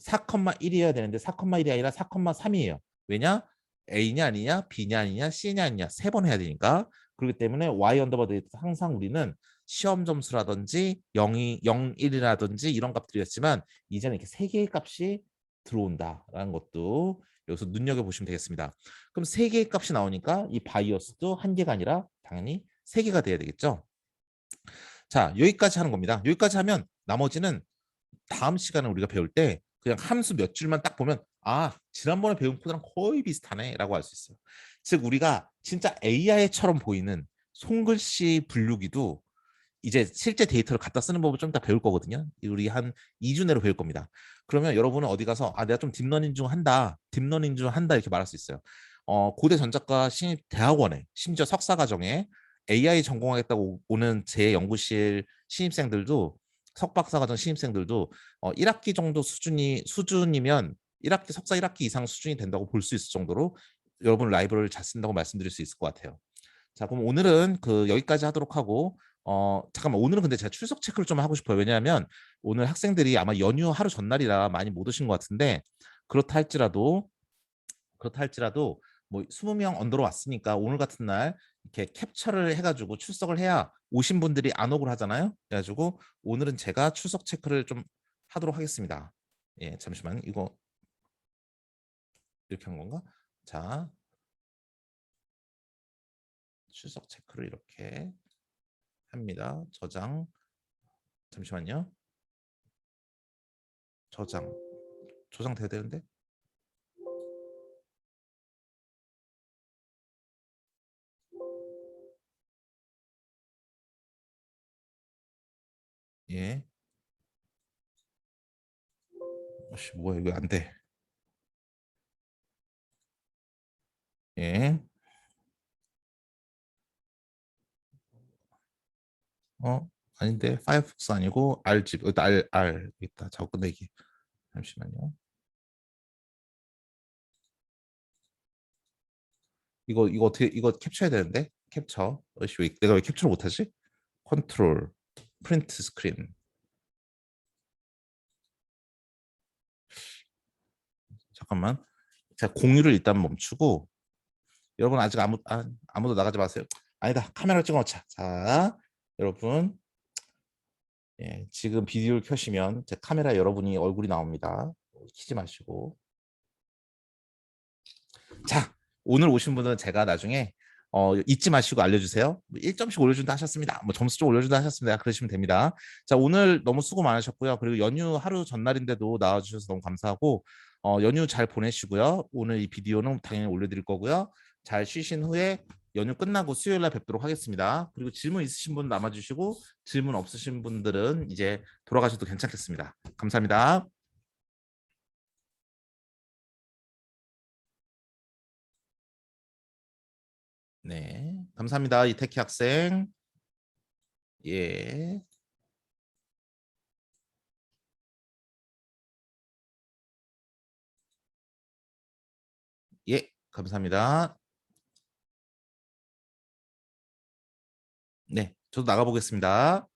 4,1이어야 되는데 4,1이 아니라 4,3이에요. 왜냐? A냐 아니냐, B냐 아니냐, C냐 아니냐 3번 해야 되니까. 그렇기 때문에 Y 언더바 데이터 항상 우리는 시험 점수라든지 0이 0, 1이라든지 이런 값들이었지만 이제는 이렇게 3개의 값이 들어온다라는 것도 여기서 눈여겨보시면 되겠습니다. 그럼 3개의 값이 나오니까 이 바이어스도 1개가 아니라 당연히 3개가 돼야 되겠죠. 자, 여기까지 하는 겁니다. 여기까지 하면 나머지는 다음 시간에 우리가 배울 때 그냥 함수 몇 줄만 딱 보면 지난번에 배운 코드랑 거의 비슷하네 라고 알 수 있어요. 즉 우리가 진짜 AI처럼 보이는 손글씨 분류기도 이제 실제 데이터를 갖다 쓰는 법을 좀 이따 배울 거거든요. 우리 한 2주 내로 배울 겁니다. 그러면 여러분은 어디 가서 내가 좀 딥러닝 중 한다. 딥러닝 중 한다 이렇게 말할 수 있어요. 고대 전작가 신입 대학원에 심지어 석사과정에 AI 전공하겠다고 오는 제 연구실 신입생들도 석박사과정 신입생들도 1학기 정도 수준이면 1학기 석사 1학기 이상 수준이 된다고 볼 수 있을 정도로 여러분 라이브러리를 잘 쓴다고 말씀드릴 수 있을 것 같아요. 자, 그럼 오늘은 여기까지 하도록 하고 잠깐만 오늘은 근데 제가 출석 체크를 좀 하고 싶어요. 왜냐하면 오늘 학생들이 아마 연휴 하루 전날이라 많이 못 오신 것 같은데 그렇다 할지라도 뭐 20명 언더로 왔으니까 오늘 같은 날 이렇게 캡처를 해가지고 출석을 해야 오신 분들이 안 오고 하잖아요. 그래가지고 오늘은 제가 출석 체크를 좀 하도록 하겠습니다. 예, 잠시만 이거 이렇게 한 건가? 자, 출석 체크를 이렇게 합니다. 저장. 잠시만요. 저장돼야 되는데. 예. 뭐야 이거 안 돼. 예. 아닌데 파이어폭스 아니고 R집 여기다 R 있다. 작업 끝내기. 잠시만요. 이거 어떻게 이거 캡처해야 되는데 캡처. 내가 왜 캡처를 못하지? 컨트롤 프린트 스크린. 잠깐만. 제가 공유를 일단 멈추고 여러분 아직 아무도 나가지 마세요. 아니다. 카메라 찍어놓자. 자, 여러분 지금 비디오를 켜시면 제 카메라 여러분이 얼굴이 나옵니다. 키지 마시고. 자, 오늘 오신 분은 제가 나중에 잊지 마시고 알려주세요. 1점씩 올려준다 하셨습니다. 뭐 점수 좀 올려준다 하셨습니다. 그러시면 됩니다. 자, 오늘 너무 수고 많으셨고요. 그리고 연휴 하루 전날인데도 나와주셔서 너무 감사하고 연휴 잘 보내시고요. 오늘 이 비디오는 당연히 올려드릴 거고요. 잘 쉬신 후에 연휴 끝나고 수요일 날 뵙도록 하겠습니다. 그리고 질문 있으신 분 남아주시고 질문 없으신 분들은 이제 돌아가셔도 괜찮겠습니다. 감사합니다. 네, 감사합니다. 이태키 학생. 예, 예, 감사합니다. 네, 저도 나가보겠습니다.